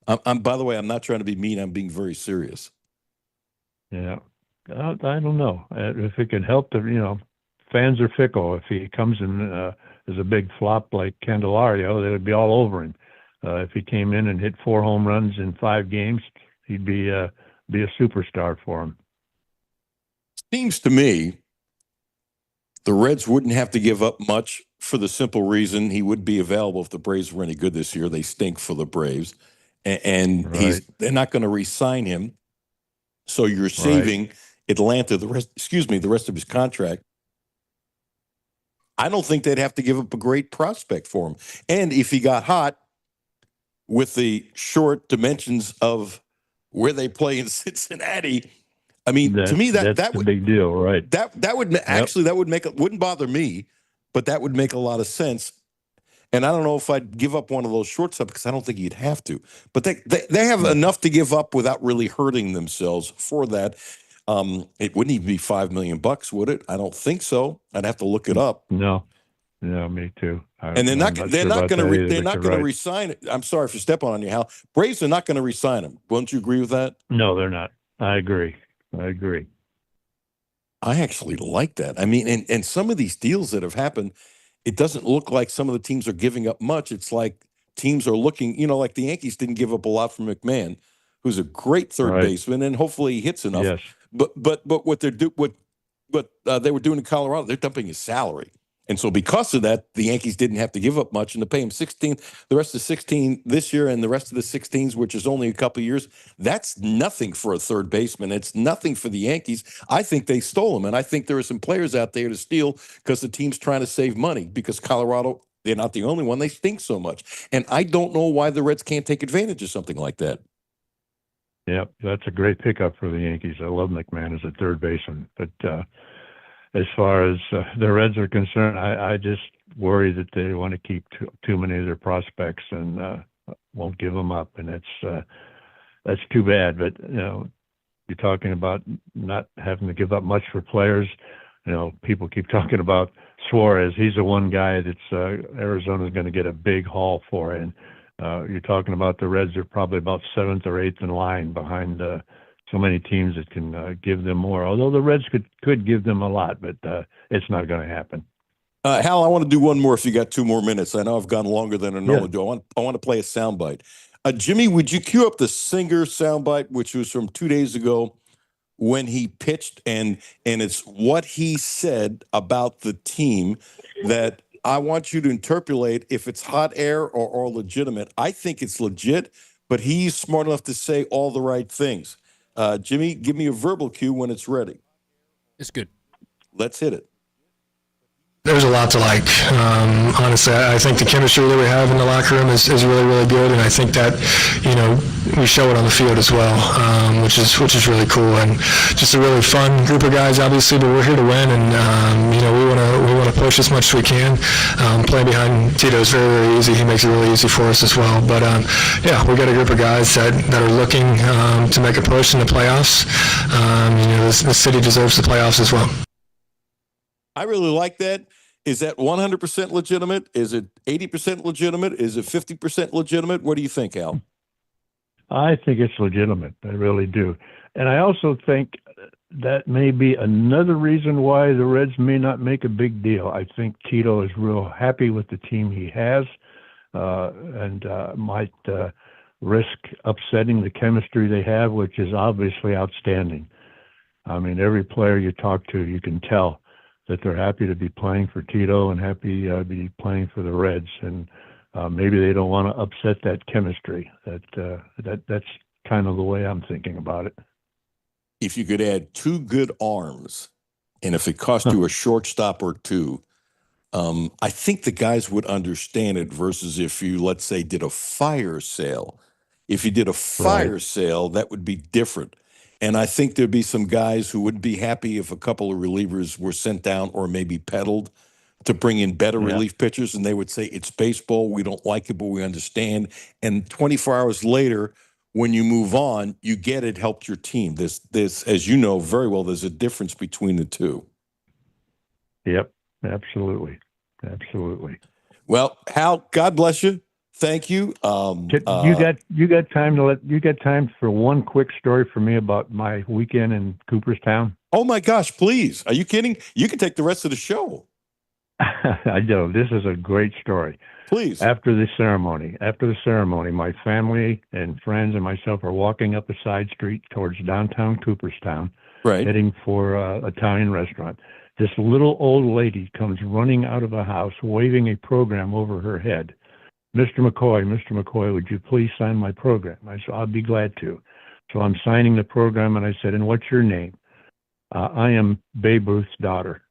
I'm by the way, I'm not trying to be mean. I'm being very serious. Yeah. I don't know. If it could help, fans are fickle. If he comes in as a big flop like Candelario, they would be all over him. If he came in and hit 4 home runs in 5 games, he'd be a superstar for him. Seems to me the Reds wouldn't have to give up much for the simple reason he would be available if the Braves were any good this year. They stink for the Braves. And right. They're not going to re-sign him. So you're saving Atlanta the rest of his contract. I don't think they'd have to give up a great prospect for him. And if he got hot with the short dimensions of where they play in Cincinnati, I mean, to me that's a big deal, right? That would actually that would wouldn't bother me, but that would make a lot of sense. And I don't know if I'd give up one of those shortstops because I don't think you'd have to. But they have enough to give up without really hurting themselves for that. It wouldn't even be $5 million, would it? I don't think so. I'd have to look it up. No, me too. And they're not going to resign it. I'm sorry for stepping on you, Hal. Braves are not going to resign him. Won't you agree with that? No, they're not. I agree. I actually like that. I mean, and some of these deals that have happened, it doesn't look like some of the teams are giving up much. It's like teams are looking, like the Yankees didn't give up a lot from who's a great third baseman, and hopefully he hits enough. Yes. But what what they were doing in Colorado. They're dumping his salary. And so because of that, the Yankees didn't have to give up much and to pay him 16, the rest of 16 this year and the rest of the 16s, which is only a couple of years. That's nothing for a third baseman. It's nothing for the Yankees. I think they stole him. And I think there are some players out there to steal because the team's trying to save money because Colorado, they're not the only one. They stink so much. And I don't know why the Reds can't take advantage of something like that. Yep, that's a great pickup for the Yankees. I love McMahon as a third baseman. But as far as the Reds are concerned, I just worry that they want to keep too many of their prospects and won't give them up. And that's too bad. But, you're talking about not having to give up much for players. People keep talking about Suarez. He's the one guy that's Arizona's going to get a big haul for. And you're talking about the Reds are probably about 7th or 8th in line behind so many teams that can give them more. Although the Reds could give them a lot, but it's not going to happen. Hal, I want to do one more if you got 2 more minutes. I know I've gone longer than I normally do. I want to play a soundbite. Jimmy, would you cue up the Singer soundbite, which was from 2 days ago when he pitched, and it's what he said about the team that I want you to interpolate if it's hot air or legitimate. I think it's legit, but he's smart enough to say all the right things. Jimmy, give me a verbal cue when it's ready. It's good. Let's hit it. There's a lot to like. Honestly, I think the chemistry that we have in the locker room is really, really good, and I think that, we show it on the field as well, which is really cool, and just a really fun group of guys, obviously. But we're here to win, and we want to push as much as we can. Playing behind Tito is very, very easy. He makes it really easy for us as well. But we got a group of guys that are looking to make a push in the playoffs. The city deserves the playoffs as well. I really like that. Is that 100% legitimate? Is it 80% legitimate? Is it 50% legitimate? What do you think, Al? I think it's legitimate. I really do. And I also think that may be another reason why the Reds may not make a big deal. I think Tito is real happy with the team he has and might risk upsetting the chemistry they have, which is obviously outstanding. I mean, every player you talk to, you can tell that they're happy to be playing for Tito and happy to be playing for the Reds. And maybe they don't want to upset that chemistry. That's kind of the way I'm thinking about it. If you could add 2 good arms, and if it cost you a shortstop or 2, I think the guys would understand it versus if you, let's say, did a fire sale. If you did a fire sale, that would be different. And I think there'd be some guys who would be happy if a couple of relievers were sent down or maybe peddled to bring in better relief pitchers. And they would say, it's baseball. We don't like it, but we understand. And 24 hours later, when you move on, you get it helped your team. This, as you know very well, there's a difference between the two. Yep, absolutely. Absolutely. Well, Hal, God bless you. Thank you. You got time for one quick story for me about my weekend in Cooperstown? Oh my gosh, please. Are you kidding? You can take the rest of the show. I know. This is a great story. Please. After the ceremony, my family and friends and myself are walking up a side street towards downtown Cooperstown, heading for an Italian restaurant. This little old lady comes running out of a house, waving a program over her head. Mr. McCoy, would you please sign my program? I said, I'll be glad to. So I'm signing the program, and I said, and what's your name? I am Babe Ruth's daughter.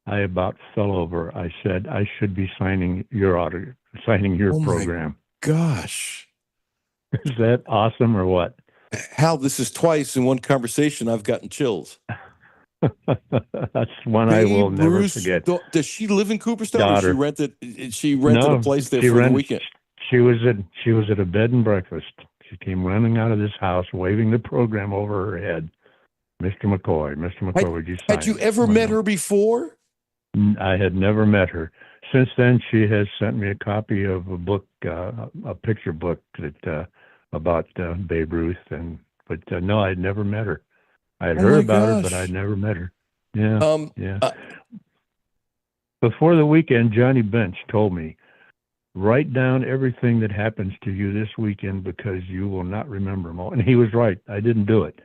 I about fell over. I said, I should be signing your program. Gosh. Is that awesome or what? Hal, this is twice in one conversation I've gotten chills. That's one I will never forget. Does she live in Cooperstown? Daughter. Or she rented a place there for the weekend? She was at a bed and breakfast. She came running out of this house, waving the program over her head. Mr. McCoy, would you sign? Had you ever met her before? I had never met her. Since then, she has sent me a copy of a book, a picture book that about Babe Ruth, but no, I'd never met her. I had heard about her, but I'd never met her. Yeah. Before the weekend, Johnny Bench told me, write down everything that happens to you this weekend because you will not remember them all. And he was right. I didn't do it.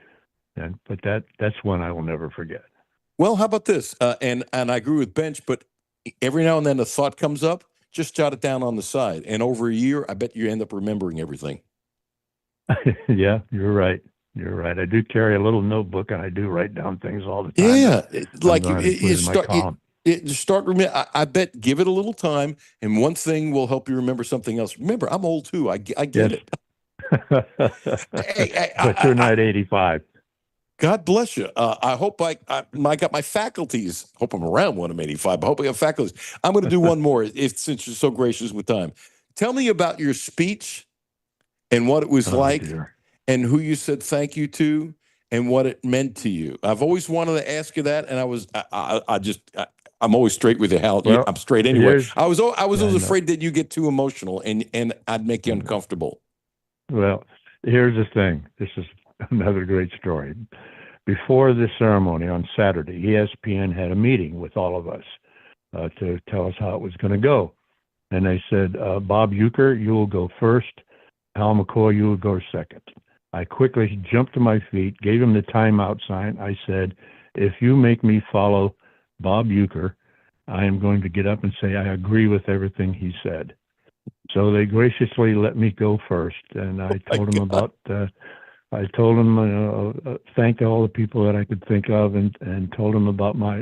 But that's one I will never forget. Well, how about this? And I agree with Bench, but every now and then a thought comes up. Just jot it down on the side, and over a year, I bet you end up remembering everything. Yeah, you're right. You're right. I do carry a little notebook, and I do write down things all the time. Yeah, like I'm going to put in my column. start. I bet. Give it a little time, and one thing will help you remember something else. Remember, I'm old too. I get it. But you're not 85. God bless you. I hope I got my faculties. Hope I'm around when I'm 85. But I hope I got faculties. I'm going to do one more. Since you're so gracious with time, tell me about your speech and what it was like, dear. and who you said thank you to, and what it meant to you. I've always wanted to ask you that, and I'm always straight with you, Hal. Well, I'm straight anyway. I was always afraid that you get too emotional and I'd make you uncomfortable. Well, here's the thing. This is another great story. Before the ceremony on Saturday, ESPN had a meeting with all of us to tell us how it was going to go. And they said, Bob Uecker, you will go first. Hal McCoy, you will go second. I quickly jumped to my feet, gave him the timeout sign. I said, if you make me follow Bob Uecker, I am going to get up and say I agree with everything he said. So they graciously let me go first, and I told him about. Thanked all the people that I could think of, and told him about my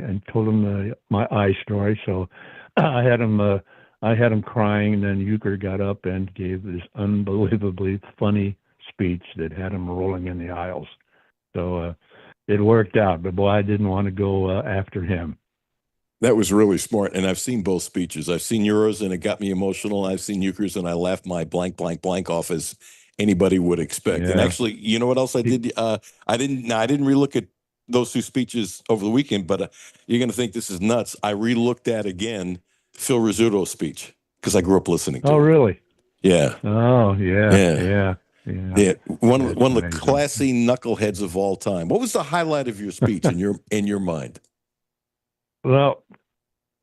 eye story. So I had him crying, and then Uecker got up and gave this unbelievably funny speech that had him rolling in the aisles. So it worked out, but boy, I didn't want to go after him. That was really smart, and I've seen both speeches. I've seen yours, and it got me emotional. I've seen Uecker's, and I laughed my blank, blank, blank off as anybody would expect. Yeah. And actually, you know what else I did? I didn't relook at those two speeches over the weekend, but you're going to think this is nuts. I relooked at again Phil Rizzuto's speech because I grew up listening to it. Oh, really? Yeah. Oh, yeah. One of the classy knuckleheads of all time. What was the highlight of your speech in your mind? Well,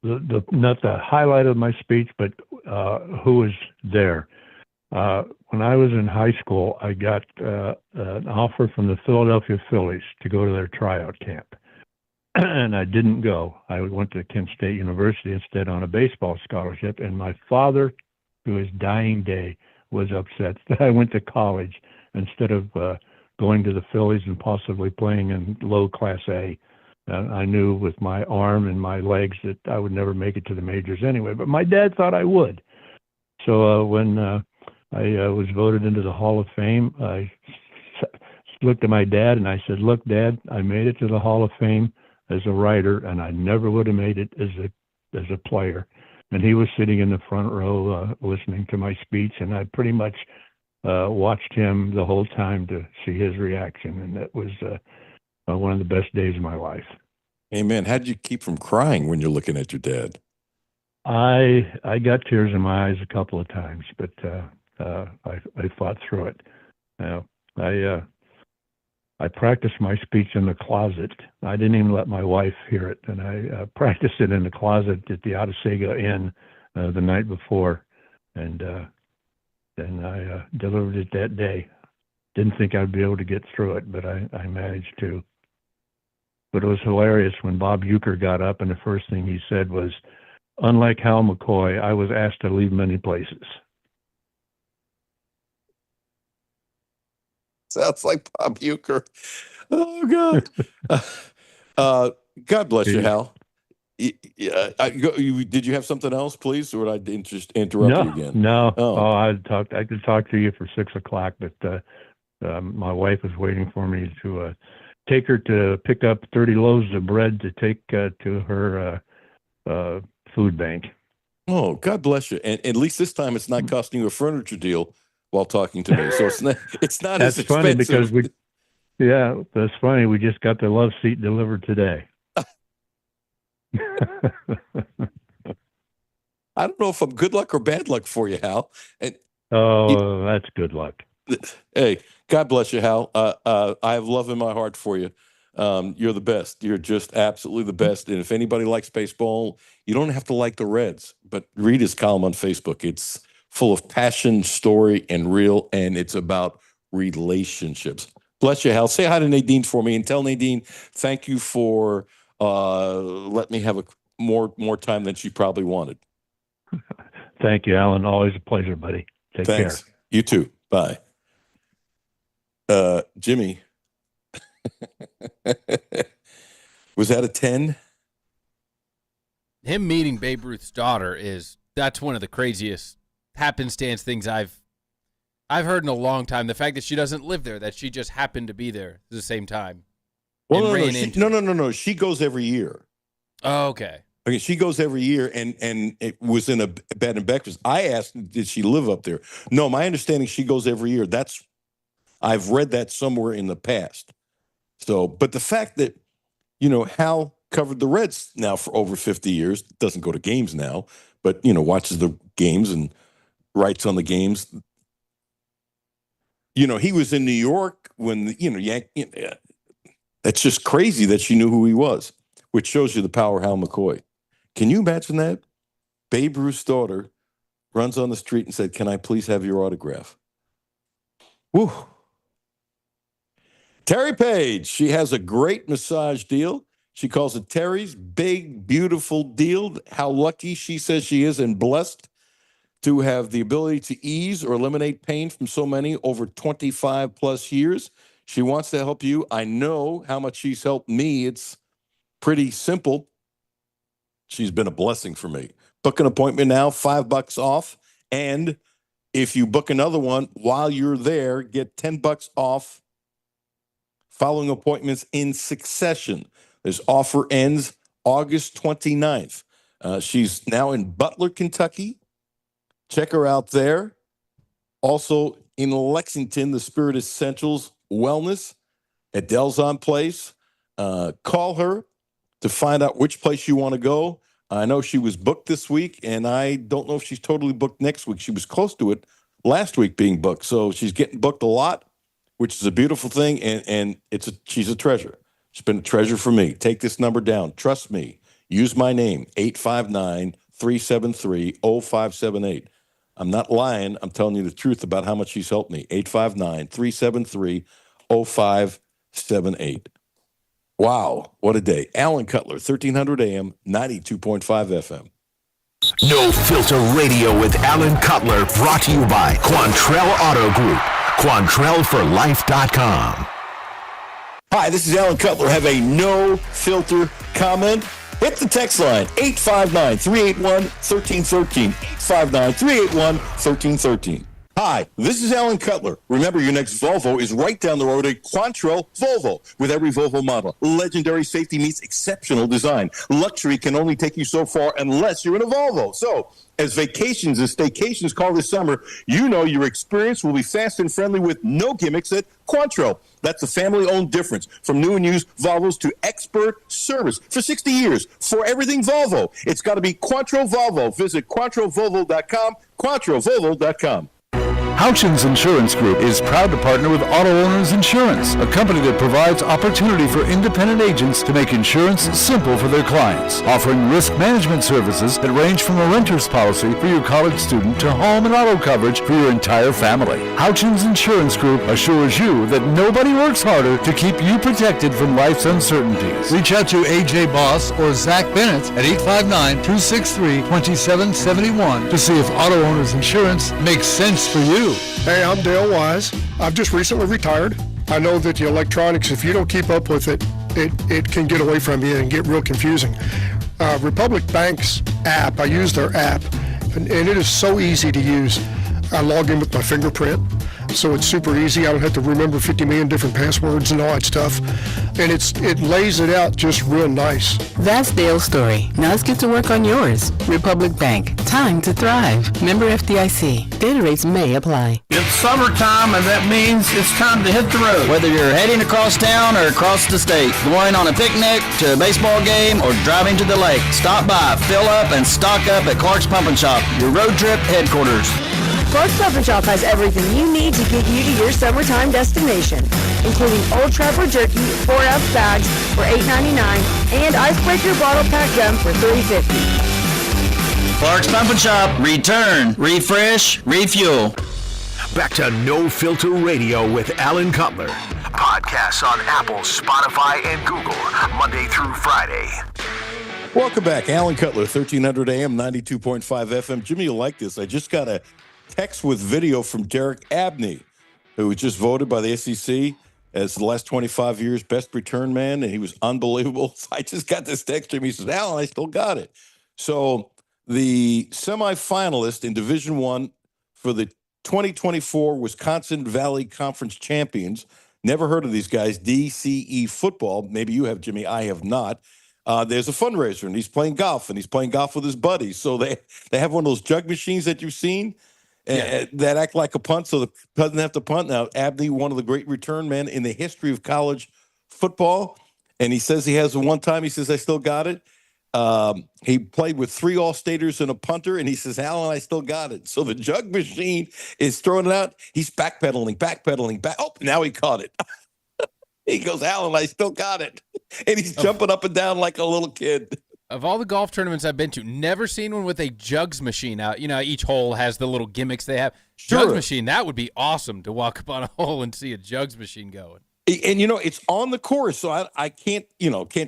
the not the highlight of my speech, but who was there. When I was in high school, I got an offer from the Philadelphia Phillies to go to their tryout camp. And I didn't go. I went to Kent State University instead on a baseball scholarship. And my father, to his dying day, was upset that I went to college instead of going to the Phillies and possibly playing in low Class A. I knew with my arm and my legs that I would never make it to the majors anyway. But my dad thought I would. So when I was voted into the Hall of Fame, I looked at my dad and I said, look, Dad, I made it to the Hall of Fame as a writer, and I never would have made it as a player. And he was sitting in the front row listening to my speech, and I pretty much watched him the whole time to see his reaction, and that was one of the best days of my life. Amen. How did you keep from crying when you're looking at your dad? I got tears in my eyes a couple of times, but I fought through it. I practiced my speech in the closet. I didn't even let my wife hear it, and I practiced it in the closet at the Otsego Inn the night before, and then I delivered it that day. Didn't think I'd be able to get through it, but I managed to. But it was hilarious when Bob Uecker got up, and the first thing he said was, unlike Hal McCoy, I was asked to leave many places. Sounds like Bob Uecker. Oh, God. God bless you, Hal. Did you have something else, please, or would I just interrupt you again? No. I could talk to you for 6 o'clock, but my wife was waiting for me to take her to pick up 30 loaves of bread to take to her food bank. Oh, God bless you. And at least this time it's not costing you a furniture deal while talking to me. So it's not That's as expensive. funny because that's funny. We just got the love seat delivered today. I don't know if I'm good luck or bad luck for you, Hal. That's good luck. Hey, God bless you, Hal. I have love in my heart for you. You're the best. You're just absolutely the best. And if anybody likes baseball, you don't have to like the Reds, but read his column on Facebook. It's full of passion, story, and real, and it's about relationships. Bless you, Hal. Say hi to Nadine for me and tell Nadine thank you for letting me have more time than she probably wanted. Thank you, Alan. Always a pleasure, buddy. Take Thanks. care. You too. Bye. Jimmy. Was that a 10? Him meeting Babe Ruth's daughter that's one of the craziest happenstance things I've heard in a long time. The fact that she doesn't live there, that she just happened to be there at the same time. Well, no. She goes every year. Oh, okay. Okay, she goes every year, and it was in a bed and breakfast. I asked, did she live up there? No, my understanding, she goes every year. I've read that somewhere in the past. So, but the fact that, Hal covered the Reds now for over 50 years, doesn't go to games now, but, watches the games and writes on the games. He was in New York when, that's just crazy that she knew who he was, which shows you the power of Hal McCoy. Can you imagine that? Babe Ruth's daughter runs on the street and said, "Can I please have your autograph?" Woo. Terry Page, she has a great massage deal. She calls it Terry's Big, Beautiful Deal. How lucky she says she is and blessed to have the ability to ease or eliminate pain from so many over 25 plus years. She wants to help you. I know how much she's helped me. It's pretty simple. She's been a blessing for me. Book an appointment now, $5 off. And if you book another one while you're there, get $10 off following appointments in succession. This offer ends August 29th. She's now in Butler, Kentucky. Check her out there. Also in Lexington, the Spirit Essentials Wellness at Delzon Place. Call her to find out which place you want to go. I know she was booked this week, and I don't know if she's totally booked next week. She was close to it last week being booked. So she's getting booked a lot, which is a beautiful thing, and she's a treasure. She's been a treasure for me. Take this number down. Trust me. Use my name, 859-373-0578. I'm not lying. I'm telling you the truth about how much she's helped me. 859-373-0578. Wow, what a day. Alan Cutler, 1300 AM, 92.5 FM. No Filter Radio with Alan Cutler, brought to you by Quantrell Auto Group. QuantrellForLife.com. Hi, this is Alan Cutler. Have a no filter comment? Hit the text line, 859-381-1313. 859-381-1313. Hi, this is Alan Cutler. Remember, your next Volvo is right down the road at Quantrell Volvo. With every Volvo model, legendary safety meets exceptional design. Luxury can only take you so far unless you're in a Volvo. So, as vacations and staycations call this summer, you know your experience will be fast and friendly with no gimmicks at Quantrell. That's a family-owned difference. From new and used Volvos to expert service for 60 years. For everything Volvo, it's got to be Quantrell Volvo. Visit QuantrellVolvo.com, QuantrellVolvo.com. Houchins Insurance Group is proud to partner with Auto Owners Insurance, a company that provides opportunity for independent agents to make insurance simple for their clients, offering risk management services that range from a renter's policy for your college student to home and auto coverage for your entire family. Houchins Insurance Group assures you that nobody works harder to keep you protected from life's uncertainties. Reach out to AJ Boss or Zach Bennett at 859-263-2771 to see if Auto Owners Insurance makes sense for you. Hey, I'm Dale Wise. I've just recently retired. I know that the electronics, if you don't keep up with it, it can get away from you and get real confusing. Republic Bank's app, I use their app, and it is so easy to use. I log in with my fingerprint, so it's super easy. I don't have to remember 50 million different passwords and all that stuff. And it lays it out just real nice. That's Dale's story. Now let's get to work on yours. Republic Bank. Time to thrive. Member FDIC. Data rates may apply. It's summertime, and that means it's time to hit the road. Whether you're heading across town or across the state, going on a picnic, to a baseball game, or driving to the lake, stop by, fill up, and stock up at Clark's Pump and Shop, your road trip headquarters. Clark's Pump and Shop has everything you need to get you to your summertime destination, including Old Trapper Jerky 4-ounce bags for $8.99 and Icebreaker bottle pack gum for $3.50. Clark's Pump and Shop. Return, refresh, refuel. Back to No Filter Radio with Alan Cutler. Podcasts on Apple, Spotify, and Google, Monday through Friday. Welcome back. Alan Cutler, 1300 AM, 92.5 FM. Jimmy, you'll like this. I just got a text with video from Derek Abney, who was just voted by the SEC as the last 25 years best return man, and he was unbelievable. So I just got this text to him. He says, Alan, I still got it. So the semifinalist in Division I for the 2024 Wisconsin Valley Conference champions, never heard of these guys, DCE football. Maybe you have, Jimmy. I have not. There's a fundraiser, and he's playing golf with his buddies. So they have one of those jug machines that you've seen that act like a punt, so the doesn't have to punt. Now, Abney, one of the great return men in the history of college football, and he says he has the one time. He says, I still got it. He played with 3 All-Staters and a punter, and he says, Alan, I still got it. So the jug machine is throwing it out. He's backpedaling. Oh, now he caught it. He goes, Alan, I still got it. And he's jumping up and down like a little kid. Of all the golf tournaments I've been to, never seen one with a jugs machine out. You know, each hole has the little gimmicks they have. Sure. Jugs machine, that would be awesome to walk up on a hole and see a jugs machine going. And, it's on the course, so I can't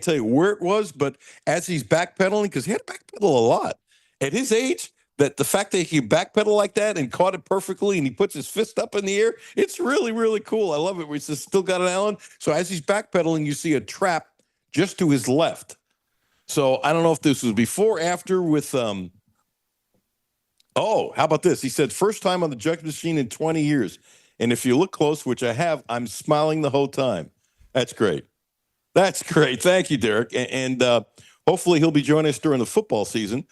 tell you where it was, but as he's backpedaling, because he had to backpedal a lot. At his age, that the fact that he backpedal like that and caught it perfectly and he puts his fist up in the air, it's really, really cool. I love it. He says, still got it, Alan. So as he's backpedaling, you see a trap just to his left. So I don't know if this was before or after with how about this? He said, first time on the jug machine in 20 years. And if you look close, which I have, I'm smiling the whole time. That's great. Thank you, Derek. And hopefully he'll be joining us during the football season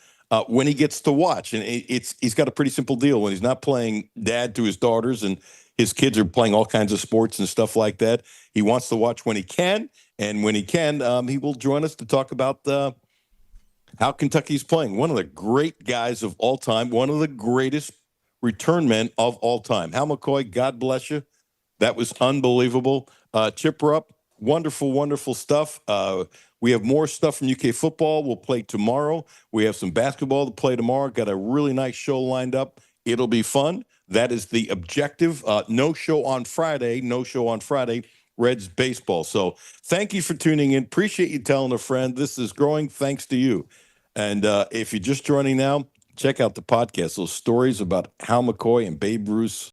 when he gets to watch. And he's got a pretty simple deal. When he's not playing dad to his daughters and his kids are playing all kinds of sports and stuff like that, he wants to watch when he can. And when he can, he will join us to talk about how Kentucky's playing. One of the great guys of all time, one of the greatest return men of all time. Hal McCoy, God bless you. That was unbelievable. Chip Rupp, wonderful, wonderful stuff. We have more stuff from UK football. We'll play tomorrow. We have some basketball to play tomorrow. Got a really nice show lined up. It'll be fun. That is the objective. No show on Friday. Reds baseball. So thank you for tuning in. Appreciate you telling a friend. This is growing thanks to you. And if you're just joining now, check out the podcast. Those stories about Hal McCoy and Babe Ruth